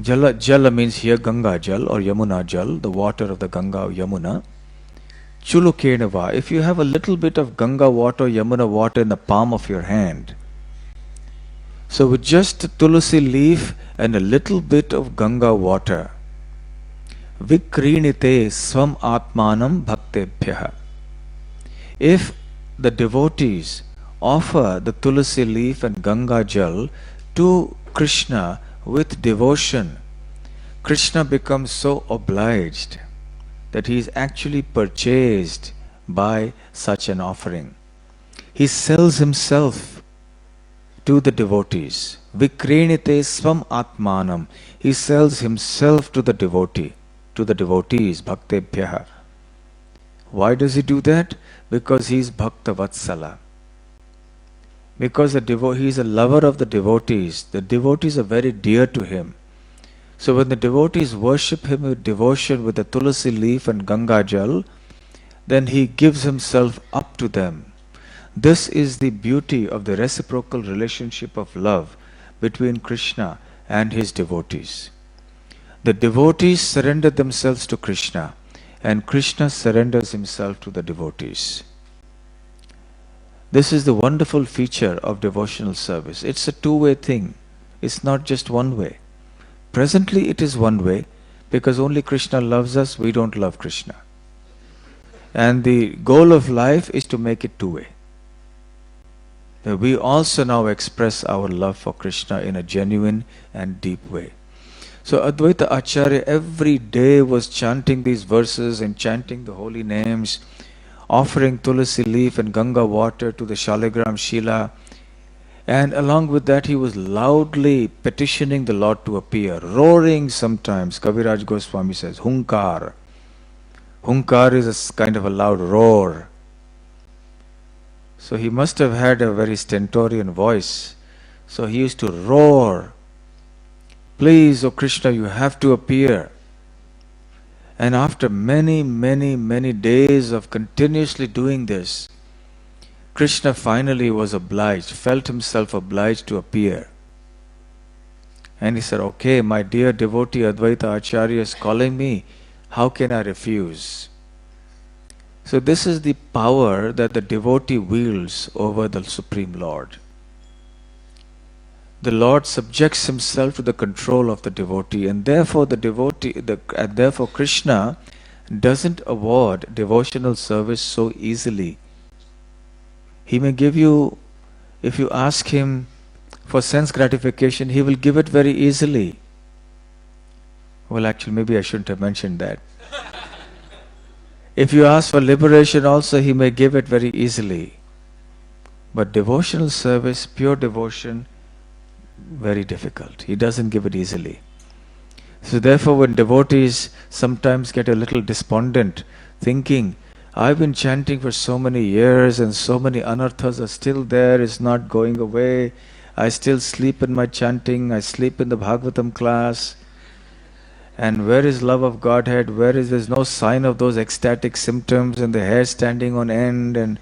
Jala means here Ganga Jal or Yamuna Jal, the water of the Ganga or Yamuna. Chulukenava, if you have a little bit of Ganga water, Yamuna water in the palm of your hand. So with just a tulasi leaf and a little bit of Ganga water, Vikrinite swam atmanam bhaktebhyaha. If the devotees offer the tulasi leaf and Ganga Jal to Krishna with devotion, Krishna becomes so obliged that he is actually purchased by such an offering. He sells himself to the devotees. Vikrinite swam atmanam. He sells himself to the devotees, bhaktebhyaha. Why does he do that? Because he is bhakta vatsala. Because he is a lover of the devotees. The devotees are very dear to him. So when the devotees worship him with devotion with the tulasi leaf and Ganga Jal, then he gives himself up to them. This is the beauty of the reciprocal relationship of love between Krishna and his devotees. The devotees surrender themselves to Krishna, and Krishna surrenders himself to the devotees. This is the wonderful feature of devotional service. It's a two-way thing. It's not just one way. Presently it is one way because only Krishna loves us, we don't love Krishna. And the goal of life is to make it two-way. That we also now express our love for Krishna in a genuine and deep way. So Advaita Acharya every day was chanting these verses and chanting the holy names, offering tulasi leaf and Ganga water to the Shaligram Shila. And along with that he was loudly petitioning the Lord to appear, roaring sometimes. Kaviraj Goswami says, Hunkar. Hunkar is a kind of a loud roar. So he must have had a very stentorian voice. So he used to roar, please, O Krishna, you have to appear. And after many, many, many days of continuously doing this, Krishna finally was obliged, felt himself obliged to appear. And he said, okay, my dear devotee Advaita Acharya is calling me, how can I refuse? So this is the power that the devotee wields over the Supreme Lord. The Lord subjects himself to the control of the devotee, and therefore therefore Krishna doesn't award devotional service so easily. He may give you, if you ask him for sense gratification, he will give it very easily. Well, actually, maybe I shouldn't have mentioned that. If you ask for liberation also, he may give it very easily. But devotional service, pure devotion, very difficult. He doesn't give it easily. So therefore, when devotees sometimes get a little despondent, thinking, I've been chanting for so many years and so many anarthas are still there, it's not going away. I still sleep in my chanting, I sleep in the Bhagavatam class. And where is love of Godhead? There's no sign of those ecstatic symptoms and the hair standing on end, and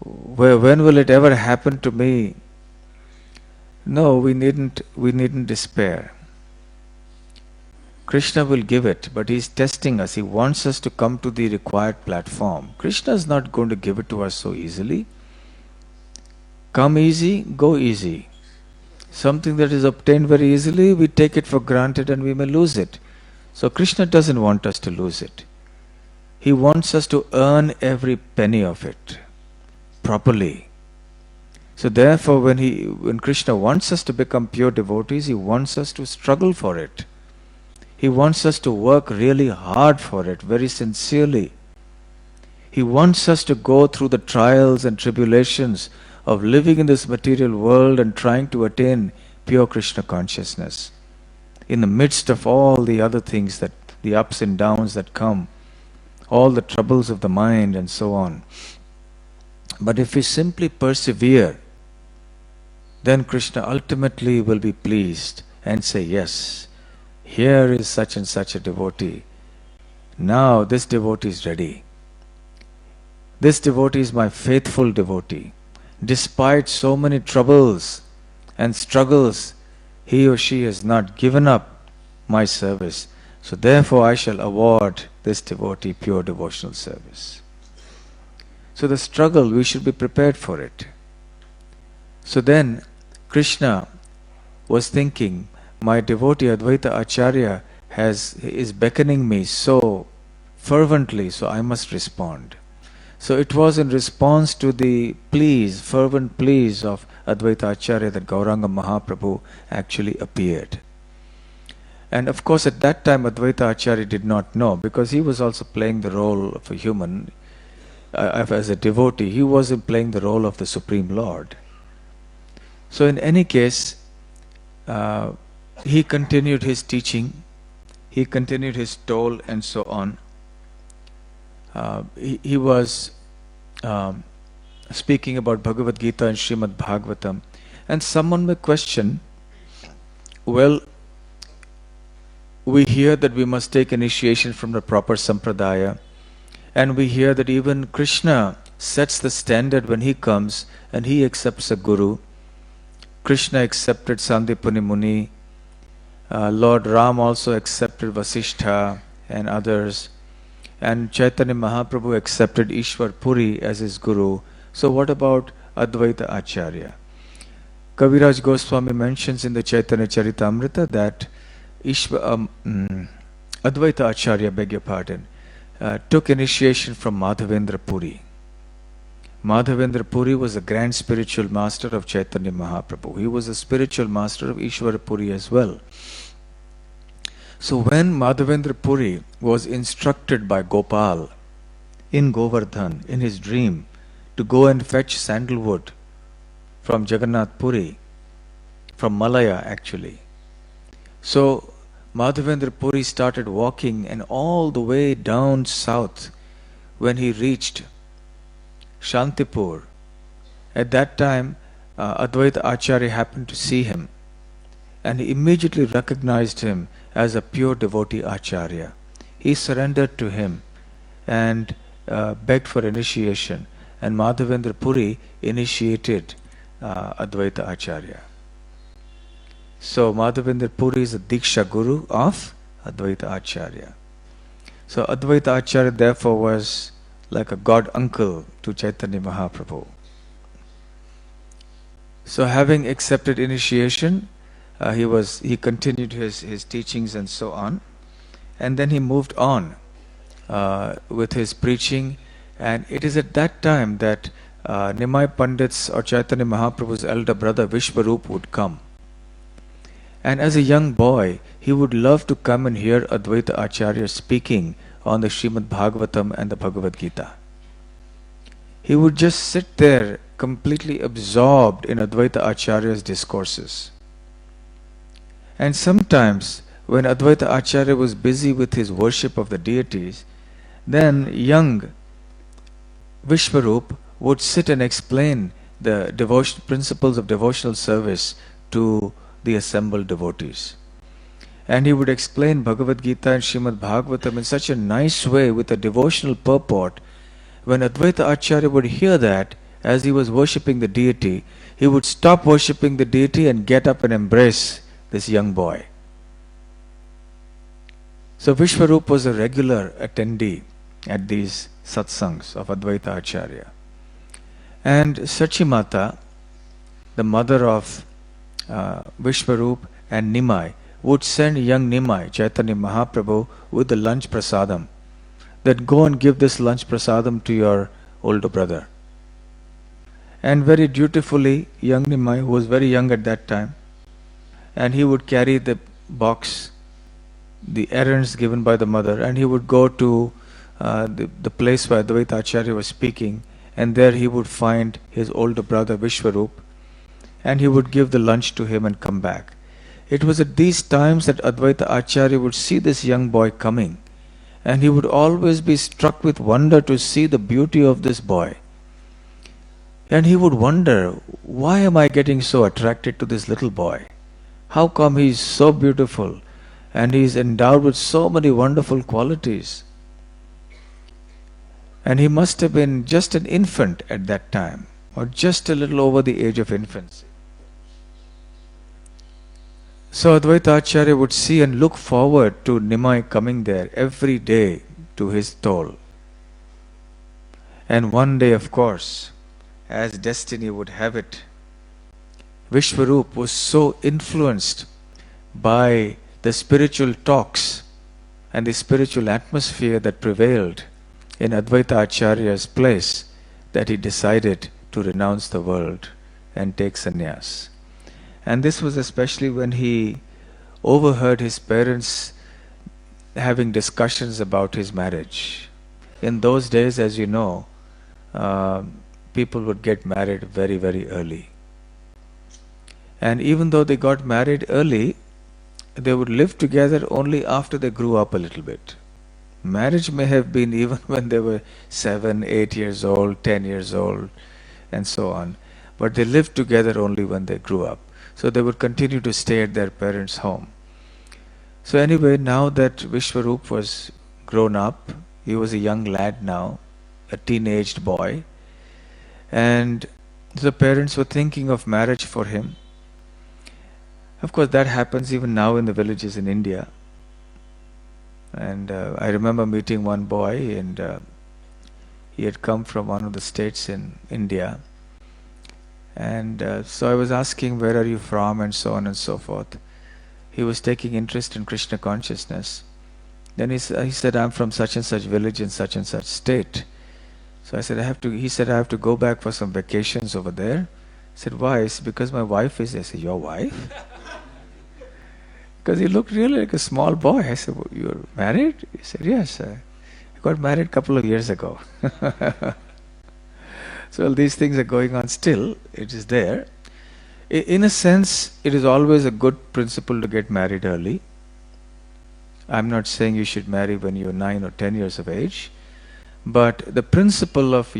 when will it ever happen to me? No, we needn't despair. Krishna will give it, but he's testing us. He wants us to come to the required platform. Krishna is not going to give it to us so easily. Come easy, go easy. Something that is obtained very easily, we take it for granted and we may lose it. So Krishna doesn't want us to lose it. He wants us to earn every penny of it properly. So therefore, when Krishna wants us to become pure devotees, he wants us to struggle for it. He wants us to work really hard for it, very sincerely. He wants us to go through the trials and tribulations of living in this material world and trying to attain pure Krishna consciousness. In the midst of all the other things, that the ups and downs that come, all the troubles of the mind and so on. But if we simply persevere, then Krishna ultimately will be pleased and say, yes, here is such and such a devotee. now this devotee is ready. This devotee is my faithful devotee. Despite so many troubles and struggles, he or she has not given up my service. So therefore I shall award this devotee pure devotional service. So the struggle, we should be prepared for it. So then Krishna was thinking, my devotee Advaita Acharya is beckoning me so fervently, so I must respond. So it was in response to the pleas, fervent pleas of Advaita Acharya that Gauranga Mahaprabhu actually appeared. And of course at that time Advaita Acharya did not know, because he was also playing the role of a human. As a devotee, he wasn't playing the role of the Supreme Lord. So in any case, he continued his teaching, he continued his toll and so on. He was speaking about Bhagavad Gita and Srimad Bhagavatam, and someone may question, well, we hear that we must take initiation from the proper sampradaya, and we hear that even Krishna sets the standard when he comes and he accepts a guru. Krishna accepted Sandipani Muni, Lord Ram also accepted Vasishtha and others, and Chaitanya Mahaprabhu accepted Ishwar Puri as his guru. So what about Advaita Acharya? Kaviraj Goswami mentions in the Chaitanya Charitamrita that Advaita Acharya, beg your pardon, took initiation from Madhavendra Puri. Madhavendra Puri was the grand spiritual master of Chaitanya Mahaprabhu. He was a spiritual master of Ishwara Puri as well. So when Madhavendra Puri was instructed by Gopal in Govardhan, in his dream, to go and fetch sandalwood from Jagannath Puri, from Malaya actually. So Madhavendra Puri started walking, and all the way down south, when he reached Shantipur, at that time Advaita Acharya happened to see him, and he immediately recognized him as a pure devotee Acharya. He surrendered to him and begged for initiation, and Madhavendra Puri initiated Advaita Acharya. So Madhavendra Puri is the Diksha Guru of Advaita Acharya. So Advaita Acharya therefore was like a god uncle to Chaitanya Mahaprabhu. So having accepted initiation, he continued his teachings and so on, and then he moved on with his preaching. And it is at that time that Nimai Pandit's or Chaitanya Mahaprabhu's elder brother Vishwarup would come. And as a young boy, he would love to come and hear Advaita Acharya speaking on the Srimad Bhagavatam and the Bhagavad Gita. He would just sit there completely absorbed in Advaita Acharya's discourses. And sometimes when Advaita Acharya was busy with his worship of the deities, then young Vishwarup would sit and explain the principles of devotional service to the assembled devotees. And he would explain Bhagavad Gita and Srimad Bhagavatam in such a nice way with a devotional purport. When Advaita Acharya would hear that, as he was worshipping the deity, he would stop worshipping the deity and get up and embrace this young boy. So Vishwarup was a regular attendee at these satsangs of Advaita Acharya. And Sachimata, the mother of Vishwarup and Nimai, would send young Nimai, Chaitanya Mahaprabhu, with the lunch prasadam, that go and give this lunch prasadam to your older brother. And very dutifully, young Nimai, who was very young at that time, and he would carry the box, the errands given by the mother, and he would go to the place where Advaita Acharya was speaking, and there he would find his older brother Vishwarup, and he would give the lunch to him and come back. It was at these times that Advaita Acharya would see this young boy coming, and he would always be struck with wonder to see the beauty of this boy. And he would wonder, why am I getting so attracted to this little boy? How come he is so beautiful and he is endowed with so many wonderful qualities? And he must have been just an infant at that time, or just a little over the age of infancy. So Advaita Acharya would see and look forward to Nimai coming there every day to his stall. And one day, of course, as destiny would have it, Vishwarup was so influenced by the spiritual talks and the spiritual atmosphere that prevailed in Advaita Acharya's place that he decided to renounce the world and take sannyas. And this was especially when he overheard his parents having discussions about his marriage. In those days, as you know, people would get married very, very early. And even though they got married early, they would live together only after they grew up a little bit. Marriage may have been even when they were 7, 8 years old, 10 years old, and so on. But they lived together only when they grew up. So they would continue to stay at their parents' home. So anyway, now that Vishwarup was grown up, he was a young lad now, a teenaged boy, and the parents were thinking of marriage for him. Of course, that happens even now in the villages in India. And I remember meeting one boy, and he had come from one of the states in India. And so I was asking, where are you from, and so on and so forth. He was taking interest in Krishna consciousness. Then he said, I'm from such and such village in such and such state. So I said, he said, I have to go back for some vacations over there. I said, why? He said, because my wife is there. I said, your wife? Because he looked really like a small boy. I said, well, you're married? He said, yes, I got married a couple of years ago. So these things are going on still. It is there. In a sense, it is always a good principle to get married early. I'm not saying you should marry when you're 9 or 10 years of age. But the principle of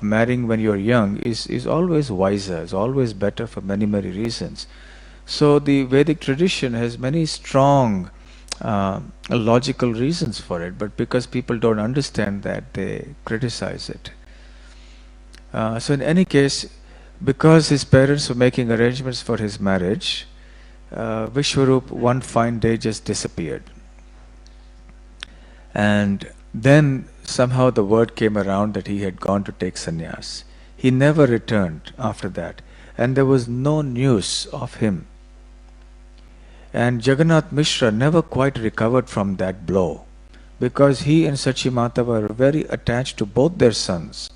marrying when you're young is always wiser, is always better for many, many reasons. So the Vedic tradition has many strong logical reasons for it, but because people don't understand that, they criticize it. So in any case, because his parents were making arrangements for his marriage, Vishwarup one fine day just disappeared. And then somehow the word came around that he had gone to take sannyas. He never returned after that, and there was no news of him. And Jagannath Mishra never quite recovered from that blow, because he and Sachi Mata were very attached to both their sons.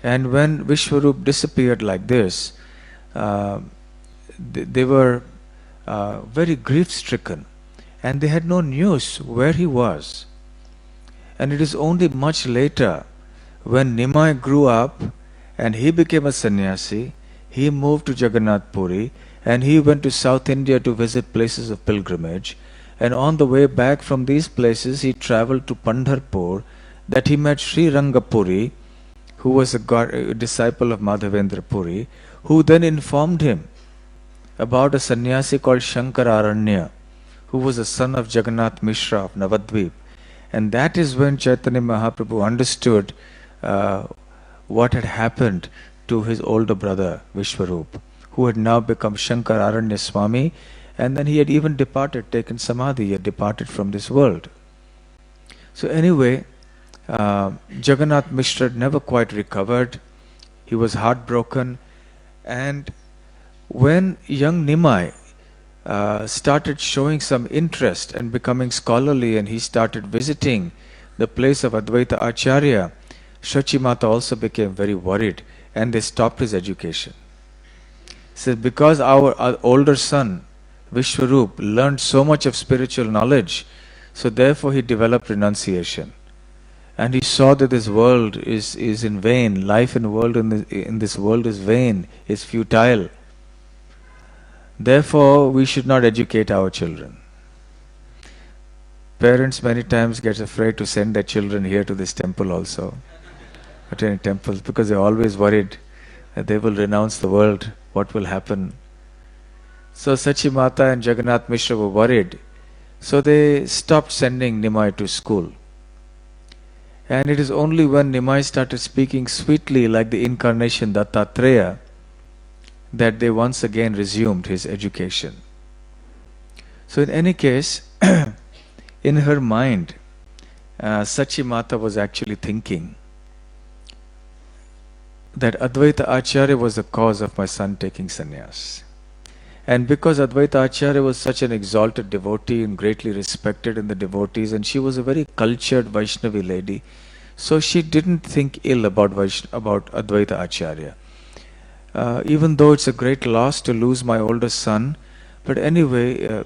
And when Vishwarup disappeared like this, they were very grief-stricken, and they had no news where he was. And it is only much later, when Nimai grew up and he became a sannyasi, he moved to Jagannath Puri, and he went to South India to visit places of pilgrimage. And on the way back from these places, he traveled to Pandharpur, that he met Sri Rangapuri, who was a disciple of Madhavendra Puri, who then informed him about a sannyasi called Shankararanya, who was the son of Jagannath Mishra of Navadvip. And that is when Chaitanya Mahaprabhu understood what had happened to his older brother Vishwarup, who had now become Shankararanya Swami, and then he had even departed, taken samadhi, he had departed from this world. So anyway, Jagannath Mishra never quite recovered. He was heartbroken. And when young Nimai started showing some interest and becoming scholarly, and he started visiting the place of Advaita Acharya, Sachi Mata also became very worried, and they stopped his education. So because our older son Vishwarup learned so much of spiritual knowledge, so therefore he developed renunciation. And he saw that this world is in vain, life in this world is vain, is futile. Therefore, we should not educate our children. Parents many times get afraid to send their children here to this temple also, attending temples, because they're always worried that they will renounce the world, what will happen. So Sachi Mata and Jagannath Mishra were worried. So they stopped sending Nimai to school. And it is only when Nimai started speaking sweetly like the incarnation Dattatreya that they once again resumed his education. So in any case, in her mind, Sachi Mata was actually thinking that Advaita Acharya was the cause of my son taking sannyas. And because Advaita Acharya was such an exalted devotee and greatly respected in the devotees, and she was a very cultured Vaishnavi lady, so she didn't think ill about Advaita Acharya. Even though it's a great loss to lose my oldest son, but anyway,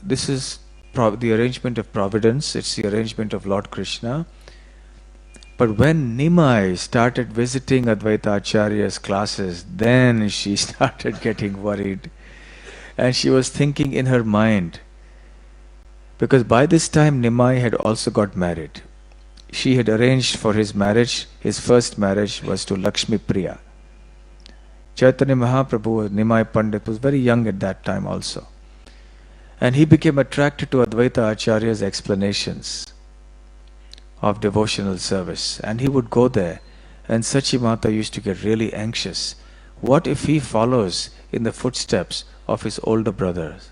this is the arrangement of Providence, it's the arrangement of Lord Krishna. But when Nimai started visiting Advaita Acharya's classes, then she started getting worried. And she was thinking in her mind, because by this time Nimai had also got married. She had arranged for his marriage. His first marriage was to Lakshmi Priya. Chaitanya Mahaprabhu, Nimai Pandit, was very young at that time also. And he became attracted to Advaita Acharya's explanations of devotional service. And he would go there. And Sachi Mata used to get really anxious. What if he follows in the footsteps of his older brothers?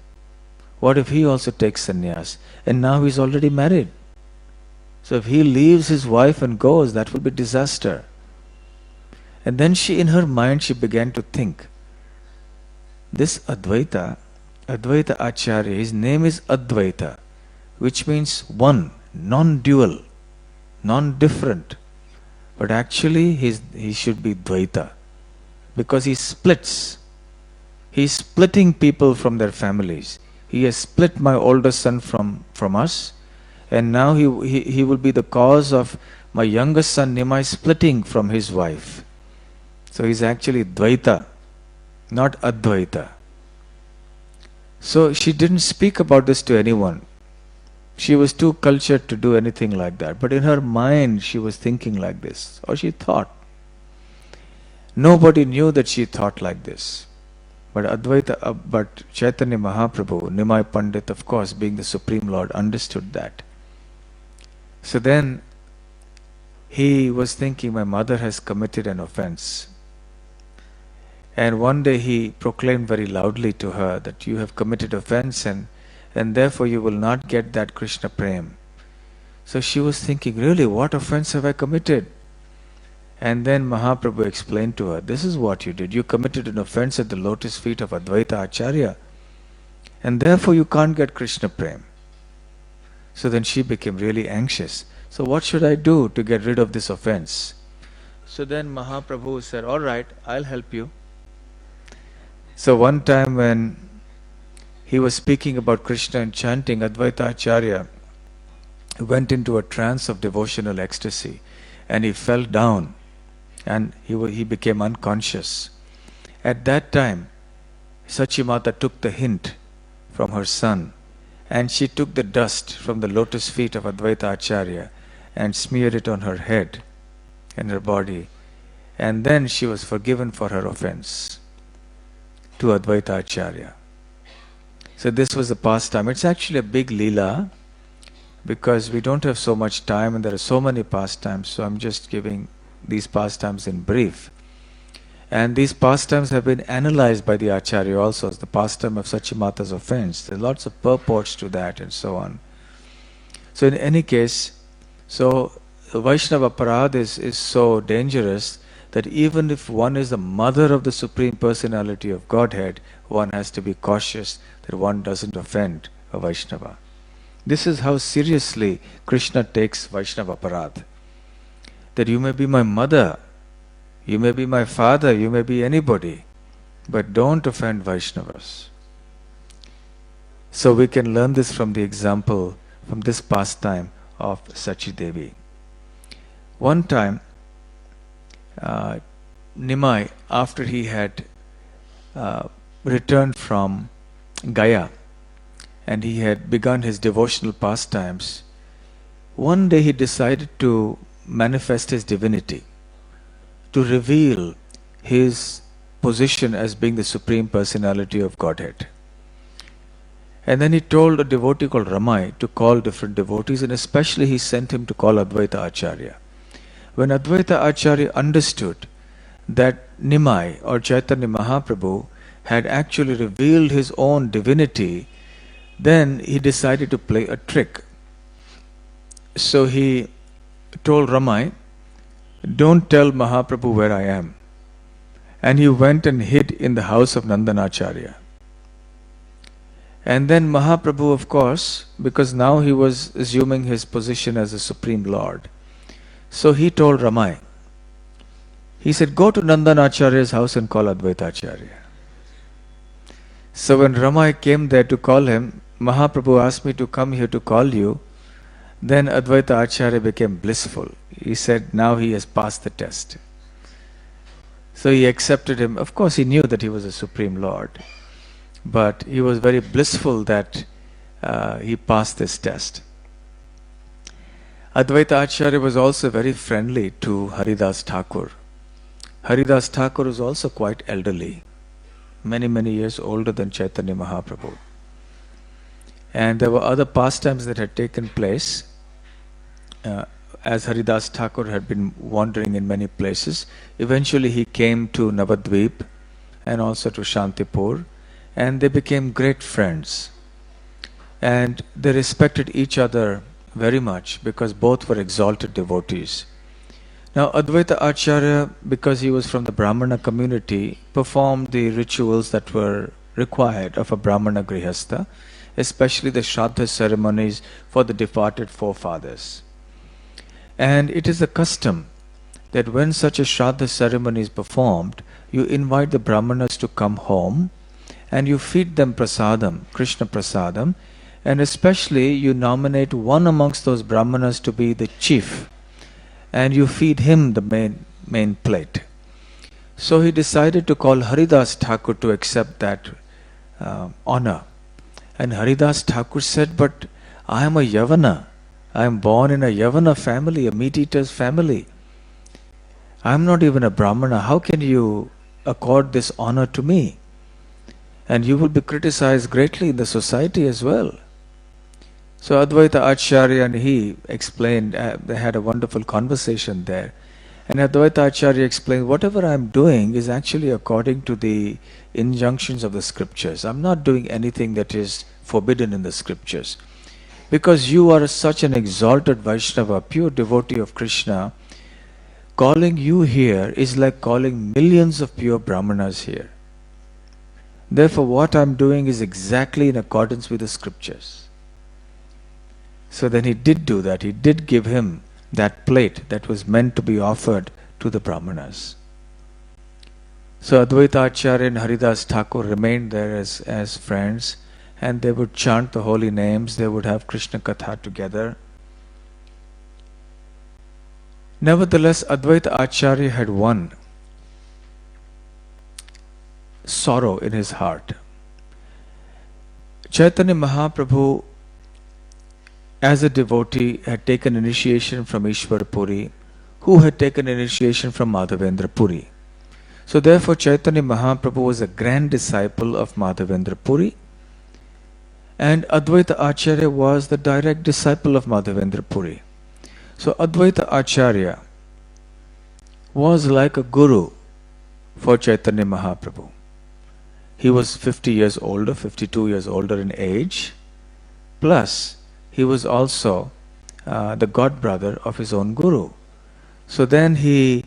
What if he also takes sannyas? And now he's already married. So if he leaves his wife and goes, that will be disaster. And then in her mind, she began to think, this Advaita Acharya, his name is Advaita, which means one, non-dual, non-different. But actually, he should be Dvaita, because he splits. He's splitting people from their families. He has split my oldest son from us, and now he will be the cause of my youngest son Nimai splitting from his wife. So he's actually Dvaita, not Advaita. So she didn't speak about this to anyone. She was too cultured to do anything like that. But in her mind, she was thinking like this, or she thought. Nobody knew that she thought like this. But but Chaitanya Mahaprabhu, Nimai Pandit, of course, being the Supreme Lord, understood that. So then he was thinking, my mother has committed an offense. And one day he proclaimed very loudly to her that you have committed offense and therefore you will not get that Krishna Prem. So she was thinking, really, what offense have I committed? And then Mahaprabhu explained to her, this is what you did. You committed an offense at the lotus feet of Advaita Acharya, and therefore you can't get Krishna Prem. So then she became really anxious. So what should I do to get rid of this offense? So then Mahaprabhu said, all right, I'll help you. So one time when he was speaking about Krishna and chanting, Advaita Acharya went into a trance of devotional ecstasy, and he fell down and he became unconscious. At that time, Sachi Mata took the hint from her son, and she took the dust from the lotus feet of Advaita Acharya and smeared it on her head and her body, and then she was forgiven for her offense to Advaita Acharya. So this was the pastime. It's actually a big Lila, because we don't have so much time and there are so many pastimes, so I'm just giving these pastimes in brief. And these pastimes have been analyzed by the Acharya also as the pastime of Sachi Mata's offense. There are lots of purports to that and so on. So in any case, so Vaishnava Aparad is so dangerous that even if one is the mother of the Supreme Personality of Godhead, one has to be cautious that one doesn't offend a Vaishnava. This is how seriously Krishna takes Vaishnava Aparad. That you may be my mother, you may be my father, you may be anybody, but don't offend Vaishnavas. So we can learn this from the example, from this pastime of Sachi Devi. One time, Nimai, after he had returned from Gaya and he had begun his devotional pastimes, one day he decided to manifest his divinity, to reveal his position as being the Supreme Personality of Godhead. And then he told a devotee called Ramai to call different devotees, and especially he sent him to call Advaita Acharya. When Advaita Acharya understood that Nimai or Chaitanya Mahaprabhu had actually revealed his own divinity, then he decided to play a trick. So he told Ramai, "Don't tell Mahaprabhu where I am." And he went and hid in the house of Nandanacharya. And then Mahaprabhu, of course, because now he was assuming his position as a Supreme Lord, so he told Ramai, he said, "Go to Nandanacharya's house and call Advaita Acharya." So when Ramai came there to call him, "Mahaprabhu asked me to come here to call you." Then Advaita Acharya became blissful. He said, now he has passed the test. So he accepted him. Of course, he knew that he was a Supreme Lord, but he was very blissful that he passed this test. Advaita Acharya was also very friendly to Haridas Thakur. Haridas Thakur was also quite elderly, many years older than Chaitanya Mahaprabhu. And there were other pastimes that had taken place. As Haridas Thakur had been wandering in many places, eventually he came to Navadvip and also to Shantipur, and they became great friends. And they respected each other very much because both were exalted devotees. Now Advaita Acharya, because he was from the Brahmana community, performed the rituals that were required of a Brahmana Grihastha, especially the Shraddha ceremonies for the departed forefathers. And it is a custom that when such a Shraddha ceremony is performed, you invite the Brahmanas to come home and you feed them prasadam, Krishna prasadam, and especially you nominate one amongst those Brahmanas to be the chief, and you feed him the main plate. So he decided to call Haridas Thakur to accept that honor. And Haridas Thakur said, "But I am a Yavana. I am born in a Yavana family, a meat-eater's family. I am not even a Brahmana. How can you accord this honor to me? And you will be criticized greatly in the society as well." So Advaita Acharya and he explained, they had a wonderful conversation there. And Advaita Acharya explained, whatever I am doing is actually according to the injunctions of the scriptures. I am not doing anything that is forbidden in the scriptures. Because you are such an exalted Vaishnava, pure devotee of Krishna, calling you here is like calling millions of pure Brahmanas here. Therefore what I am doing is exactly in accordance with the scriptures. So then he did do that. He did give him that plate that was meant to be offered to the Brahmanas. So Advaita Acharya and Haridas Thakur remained there as friends, and they would chant the holy names, they would have Krishna Katha together. Nevertheless, Advaita Acharya had one sorrow in his heart. Chaitanya Mahaprabhu, as a devotee, had taken initiation from Ishwar Puri, who had taken initiation from Madhavendra Puri. So therefore Chaitanya Mahaprabhu was a grand disciple of Madhavendra Puri, and Advaita Acharya was the direct disciple of Madhavendra Puri. So Advaita Acharya was like a guru for Chaitanya Mahaprabhu. He was 50 years older, 52 years older in age, plus he was also the godbrother of his own guru. So then he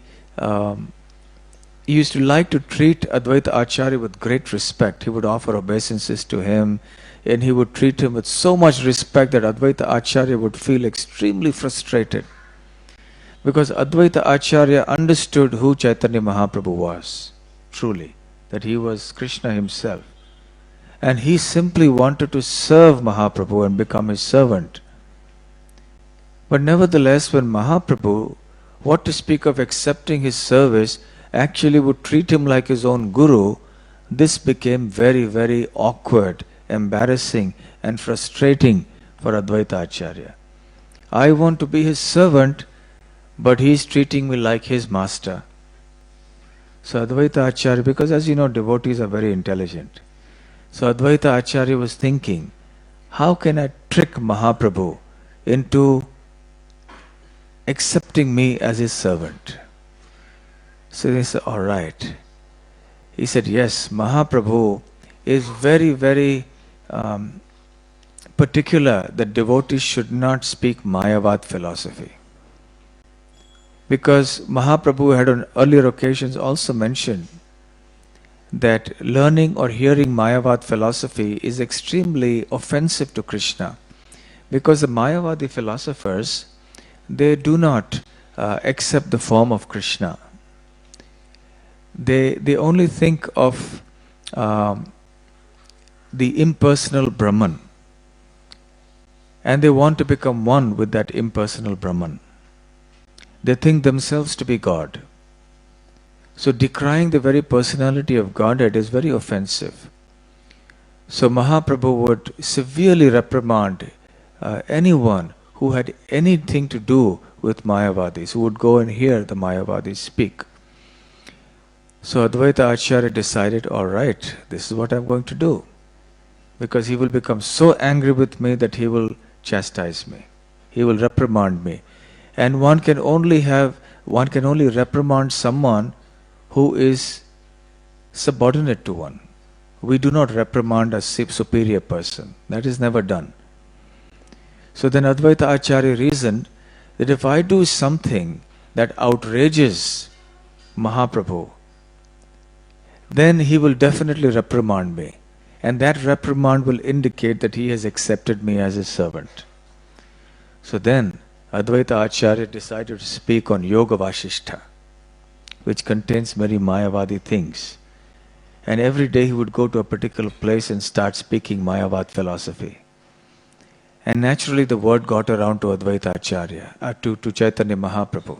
used to like to treat Advaita Acharya with great respect. He would offer obeisances to him, and he would treat him with so much respect that Advaita Acharya would feel extremely frustrated. Because Advaita Acharya understood who Chaitanya Mahaprabhu was, truly, that he was Krishna himself. And he simply wanted to serve Mahaprabhu and become his servant. But nevertheless, when Mahaprabhu, what to speak of accepting his service, actually would treat him like his own guru, this became very awkward, embarrassing and frustrating for Advaita Acharya. I want to be his servant, but he is treating me like his master. So Advaita Acharya, because as you know, devotees are very intelligent. So Advaita Acharya was thinking how can I trick Mahaprabhu into accepting me as his servant? So he said, all right. He said, yes, Mahaprabhu is very, very particular that devotees should not speak Mayavad philosophy. Because Mahaprabhu had on earlier occasions also mentioned that learning or hearing Mayavad philosophy is extremely offensive to Krishna. Because the Mayavadi philosophers, they do not accept the form of Krishna. They only think of the impersonal Brahman. And they want to become one with that impersonal Brahman. They think themselves to be God. So decrying the very personality of Godhead is very offensive. So Mahaprabhu would severely reprimand anyone who had anything to do with Mayavadis, who would go and hear the Mayavadis speak. So Advaita Acharya decided, all right, this is what I'm going to do. Because he will become so angry with me that he will chastise me. He will reprimand me. And one can only reprimand someone who is subordinate to one. We do not reprimand a superior person. That is never done. So then Advaita Acharya reasoned that if I do something that outrages Mahaprabhu, then he will definitely reprimand me. And that reprimand will indicate that he has accepted me as his servant. So then Advaita Acharya decided to speak on Yoga Vasishtha, which contains many Mayavadi things. And every day he would go to a particular place and start speaking Mayavad philosophy. And naturally the word got around to Advaita Acharya, to Chaitanya Mahaprabhu.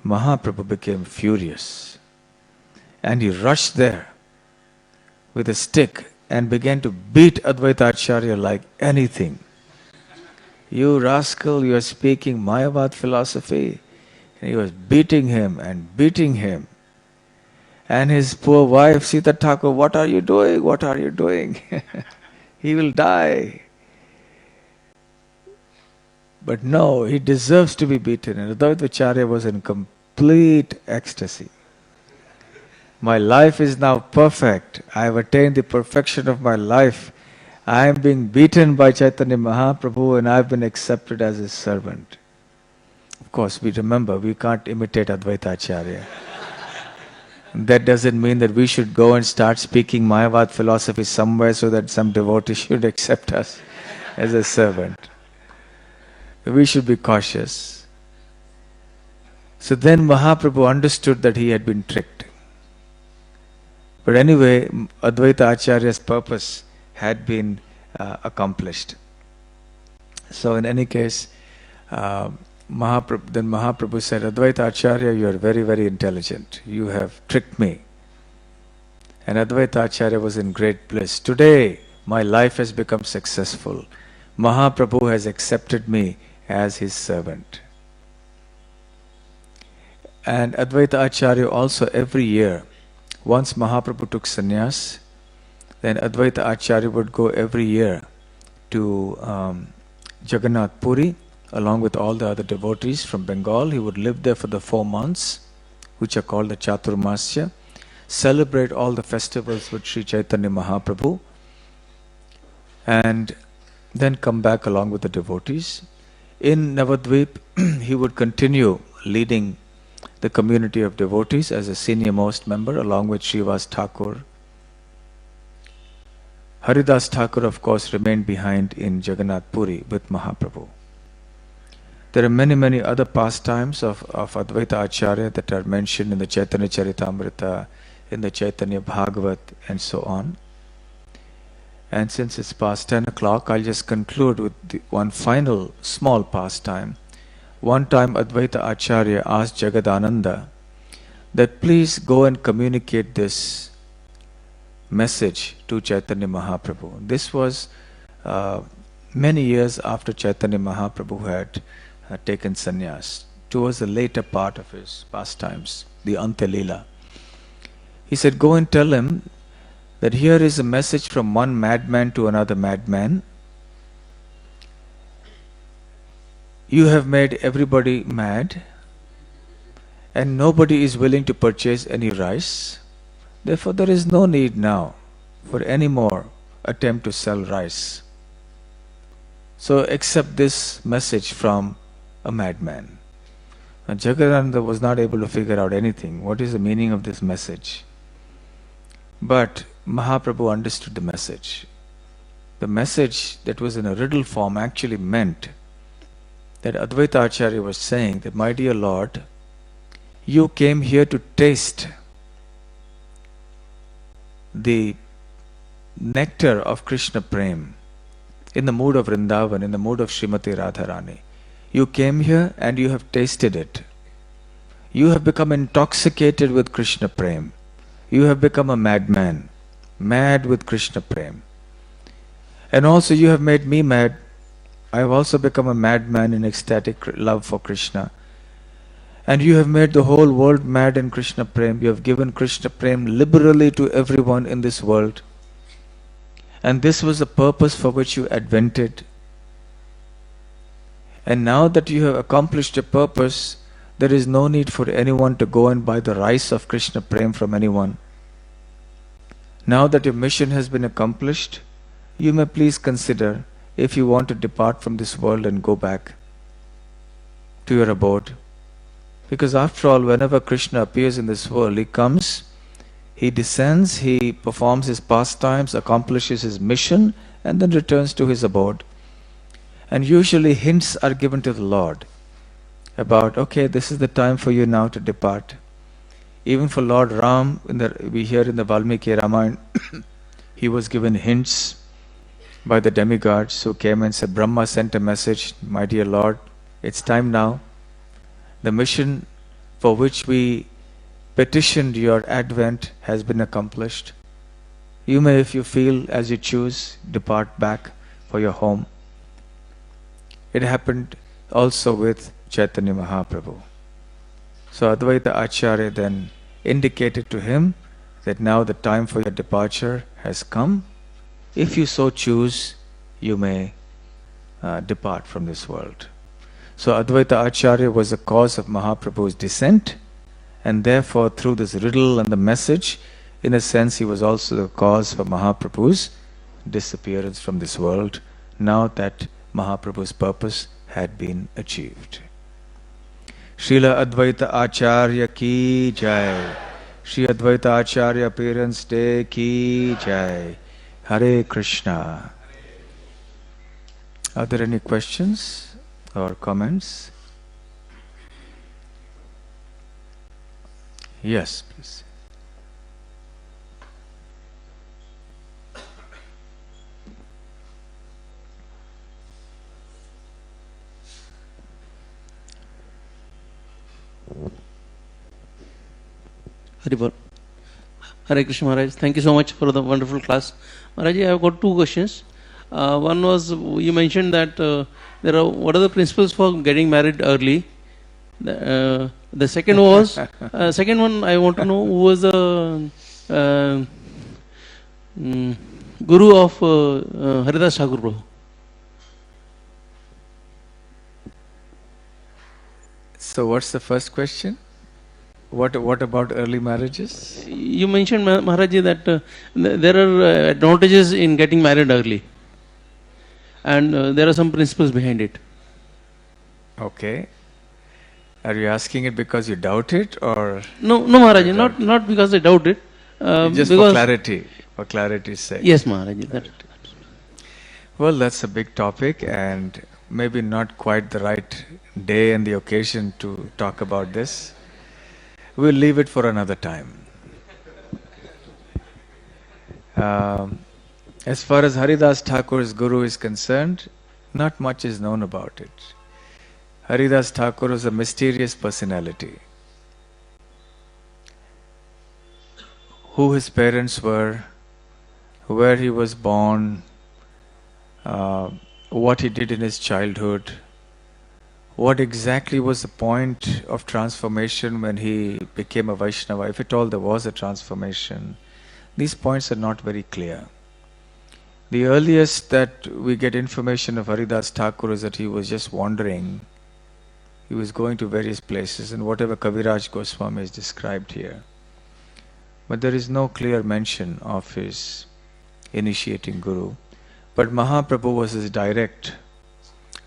Mahaprabhu became furious. And he rushed there with a stick and began to beat Advaita Acharya like anything. You rascal, you are speaking Mayavad philosophy. And he was beating him and beating him. And his poor wife, Sita Thakur, what are you doing? What are you doing? He will die. But no, he deserves to be beaten. And Advaita Acharya was in complete ecstasy. My life is now perfect. I have attained the perfection of my life. I am being beaten by Chaitanya Mahaprabhu and I have been accepted as his servant. Of course, we remember, we can't imitate Advaita Acharya. That doesn't mean that we should go and start speaking Mayavad philosophy somewhere so that some devotee should accept us as a servant. We should be cautious. So then Mahaprabhu understood that he had been tricked. But anyway, Advaita Acharya's purpose had been accomplished. So in any case, Mahaprabhu said, Advaita Acharya, you are very, very intelligent. You have tricked me. And Advaita Acharya was in great bliss. Today, my life has become successful. Mahaprabhu has accepted me as his servant. And Advaita Acharya also every year, once Mahaprabhu took sannyas, then Advaita Acharya would go every year to Jagannath Puri along with all the other devotees from Bengal. He would live there for the 4 months, which are called the Chaturmasya, celebrate all the festivals with Sri Chaitanya Mahaprabhu, and then come back along with the devotees. In Navadvip, he would continue leading the community of devotees as a senior most member along with Srivas Thakur. Haridas Thakur, of course, remained behind in Jagannath Puri with Mahaprabhu. There are many, many other pastimes of Advaita Acharya that are mentioned in the Chaitanya Charitamrita, in the Chaitanya Bhagavat, and so on. And since it's past 10 o'clock, I'll just conclude with one final small pastime. One time Advaita Acharya asked Jagadananda that please go and communicate this message to Chaitanya Mahaprabhu. This was many years after Chaitanya Mahaprabhu had taken sannyas, towards the later part of his pastimes, the Ante Lila. He said, go and tell him that here is a message from one madman to another madman, You have made everybody mad, and nobody is willing to purchase any rice. Therefore, there is no need now for any more attempt to sell rice. So accept this message from a madman. Now, Jagadananda was not able to figure out anything. What is the meaning of this message? But Mahaprabhu understood the message. The message that was in a riddle form actually meant that Advaita Acharya was saying that, my dear Lord, you came here to taste the nectar of Krishna Prem in the mood of Vrindavan, in the mood of Srimati Radharani. You came here and you have tasted it. You have become intoxicated with Krishna Prem. You have become a madman, mad with Krishna Prem. And also you have made me mad. I have also become a madman in ecstatic love for Krishna. And you have made the whole world mad in Krishna Prem. You have given Krishna Prem liberally to everyone in this world. And this was the purpose for which you advented. And now that you have accomplished your purpose, there is no need for anyone to go and buy the rice of Krishna Prem from anyone. Now that your mission has been accomplished, you may please consider if you want to depart from this world and go back to your abode. Because after all, whenever Krishna appears in this world, he comes, he descends, he performs his pastimes, accomplishes his mission, and then returns to his abode. And usually hints are given to the Lord about, okay, this is the time for you now to depart. Even for Lord Ram, we hear in the Valmiki Ramayana, he was given hints by the demigods who came and said, Brahma sent a message, my dear Lord, it's time now. The mission for which we petitioned your advent has been accomplished. You may, if you feel as you choose, depart back for your home. It happened also with Chaitanya Mahaprabhu. So Advaita Acharya then indicated to him that now the time for your departure has come. If you so choose, you may depart from this world. So Advaita Acharya was the cause of Mahaprabhu's descent, and therefore through this riddle and the message, in a sense he was also the cause for Mahaprabhu's disappearance from this world, now that Mahaprabhu's purpose had been achieved. Srila Advaita Acharya ki jai. Sri Advaita Acharya Appearance Day ki jai. Hare Krishna. Are there any questions or comments? Yes, please. Haribol. Hare Krishna Maharaj. Thank you so much for the wonderful class. Maharaj, I have got two questions. One was, you mentioned that what are the principles for getting married early? The second was, second one I want to know, who was the Guru of Haridas Thakur Prabhu? So what's the first question? What about early marriages? You mentioned, Maharaji, that there are advantages in getting married early. And there are some principles behind it. Okay. Are you asking it because you doubt it, or? No, Maharaji, not because I doubt it. Just for clarity's sake. Yes, Maharaji. Well, that's a big topic, and maybe not quite the right day and the occasion to talk about this. We'll leave it for another time. As far as Haridas Thakur's Guru is concerned, not much is known about it. Haridas Thakur is a mysterious personality. Who his parents were, where he was born, what he did in his childhood, what exactly was the point of transformation when he became a Vaishnava, if at all there was a transformation. These points are not very clear. The earliest that we get information of Haridas Thakur is that he was just wandering He was going to various places, and whatever Kaviraj Goswami is described here. But there is no clear mention of his initiating guru. But Mahaprabhu was his direct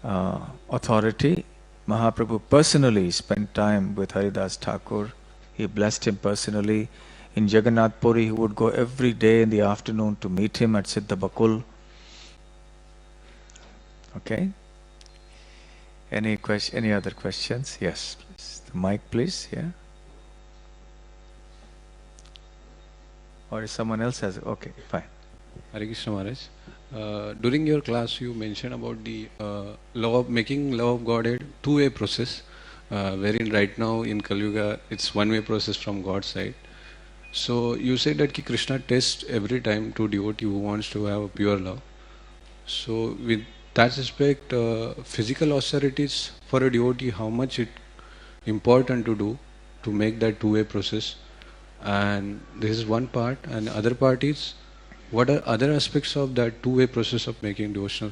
authority. Mahaprabhu personally spent time with Haridas Thakur. He blessed him personally. In Jagannath Puri, he would go every day in the afternoon to meet him at Siddha Bakul. Okay? Any other questions? Yes, please. The mic, please. Yeah. Or if someone else has, okay, fine. Hare Krishna Maharaj. During your class, you mentioned about the making love of Godhead two-way process, wherein right now in Kali Yuga it's one-way process from God's side. So you said that Krishna tests every time to devotee who wants to have a pure love. So with that aspect, physical austerities for a devotee, how much it important to do to make that two-way process? And this is one part, and the other part is, what are other aspects of that two-way process of making devotional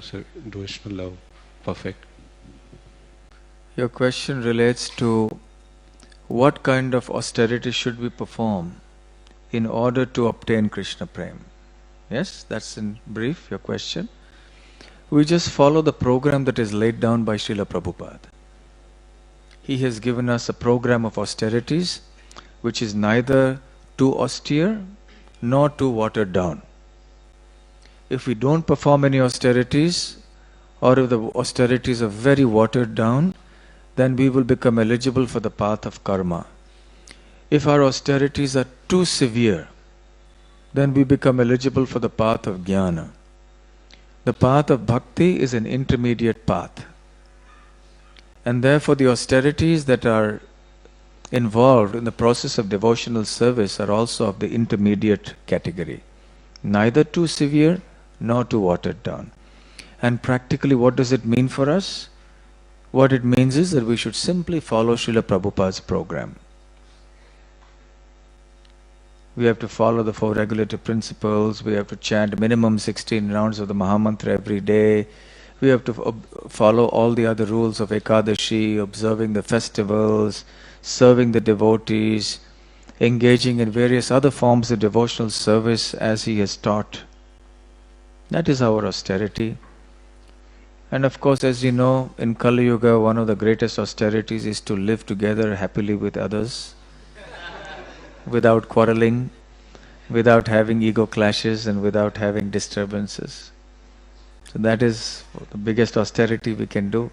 love perfect? Your question relates to what kind of austerity should we perform in order to obtain Krishna Prem. Yes, that's in brief your question. We just follow the program that is laid down by Srila Prabhupada. He has given us a program of austerities which is neither too austere nor too watered down. If we don't perform any austerities, or if the austerities are very watered down, then we will become eligible for the path of karma. If our austerities are too severe, then we become eligible for the path of jnana. The path of bhakti is an intermediate path. And therefore the austerities that are involved in the process of devotional service are also of the intermediate category. Neither too severe nor too watered down. And practically what does it mean for us? What it means is that we should simply follow Srila Prabhupada's program. We have to follow the 4 regulative principles. We have to chant minimum 16 rounds of the Mahamantra every day. We have to follow all the other rules of Ekadashi, observing the festivals, serving the devotees, engaging in various other forms of devotional service as he has taught. That is our austerity. And of course, as you know, in Kali Yuga, one of the greatest austerities is to live together happily with others, without quarreling, without having ego clashes, and without having disturbances. So that is the biggest austerity we can do.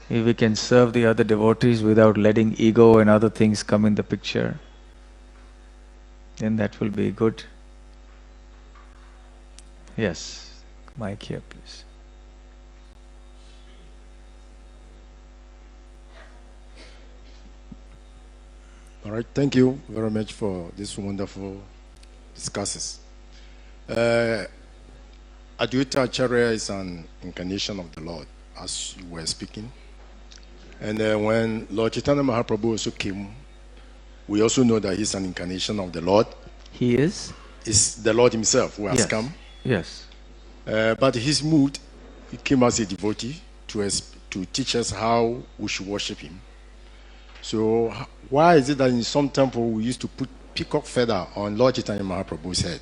If we can serve the other devotees without letting ego and other things come in the picture, then that will be good. Yes, mic here please. All right, thank you very much for this wonderful discussions. Advaita Acharya is an incarnation of the Lord, as you were speaking. And when Lord Chaitanya Mahaprabhu also came, we also know that he's an incarnation of the Lord. He is? It's the Lord himself who has come. Yes. But his mood, he came as a devotee to teach us how we should worship him. So why is it that in some temple we used to put peacock feather on Lord Chaitanya Mahaprabhu's head?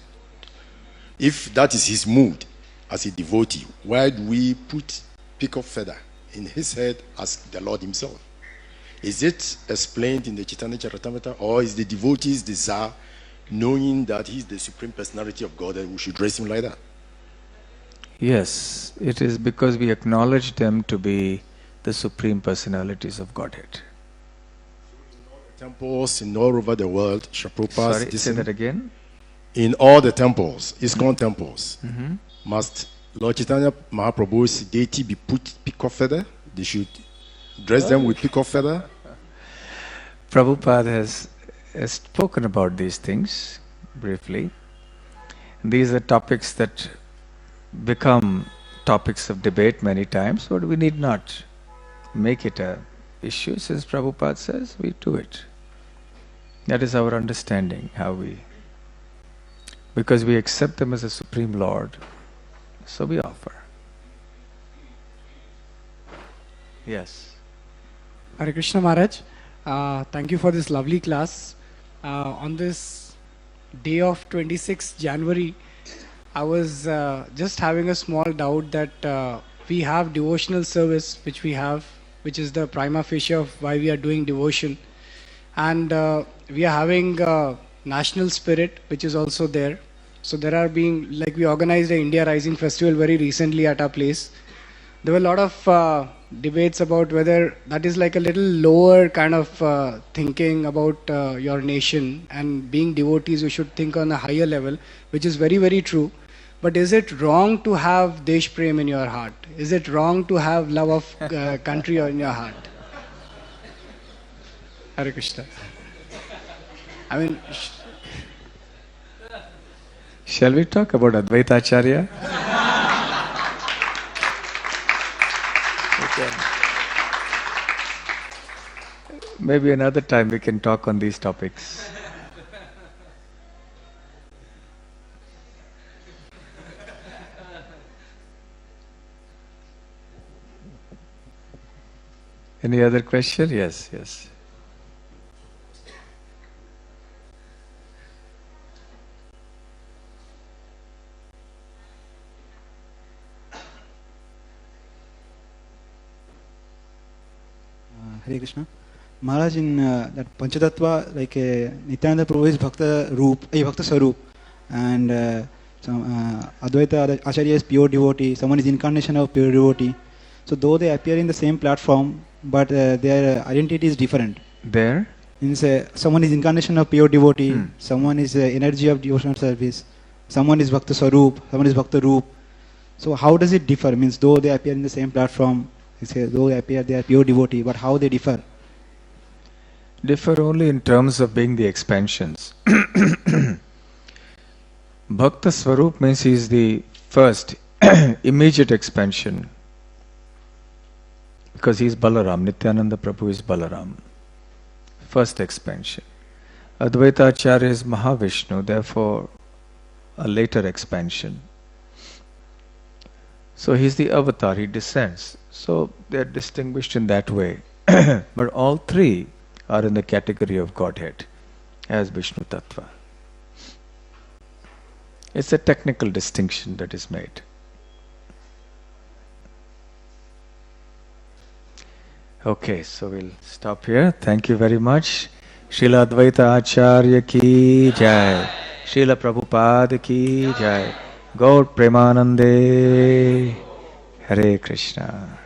If that is his mood as a devotee, why do we put peacock feather in his head as the Lord himself? Is it explained in the Chaitanya Charitamrita, or is the devotee's desire, knowing that he's the Supreme Personality of God, and we should dress him like that? Yes, it is because we acknowledge them to be the Supreme Personalities of Godhead. Temples in all over the world, Sorry, say that again. In all the temples, ISKCON temples, must Lord Chaitanya Mahaprabhu's deity be put peacock feather? They should dress them with peacock feather? Prabhupada has spoken about these things briefly. These are topics that become topics of debate many times, but we need not make it a issue. Since Prabhupada says, we do it. That is our understanding, because we accept them as a Supreme Lord, so we offer. Yes. Hare Krishna Maharaj, thank you for this lovely class. On this day of 26th January, I was just having a small doubt that we have devotional service, which is the prima facie of why we are doing devotion. And we are having national spirit, which is also there. So there are being, like we organized the India Rising Festival very recently at our place. There were a lot of debates about whether that is like a little lower kind of thinking about your nation, and being devotees you should think on a higher level, which is very, very true. But is it wrong to have Desh Prem in your heart? Is it wrong to have love of country in your heart? Hare Krishna. I mean, Shall we talk about Advaita Acharya? Maybe another time we can talk on these topics. Any other question? Yes, yes. Hare Krishna. Maharaj, in that Panchatattva, like Nityananda Prabhu is Bhakta Roop, Bhakta Sarup, and Advaita Acharya is pure devotee, someone is incarnation of pure devotee. So though they appear in the same platform, but their identity is different. There? Means someone is incarnation of pure devotee, someone is energy of devotional service, someone is Bhakta Sarup, someone is Bhakta Roop. So how does it differ? Means though they appear in the same platform, though they appear they are pure devotee, but how they differ? Differ only in terms of being the expansions. Bhakta Swarup means he is the first immediate expansion, because he is Balaram. Nityananda Prabhu is Balaram. First expansion. Advaita Acharya is Mahavishnu, therefore a later expansion. So he is the avatar, he descends. So they are distinguished in that way. But all three are in the category of Godhead as Vishnu Tattva. It's a technical distinction that is made. Okay, so we'll stop here. Thank you very much. Srila Advaita Acharya ki jai. Srila Prabhupada ki jai. Gaur Premanande. Hare Krishna.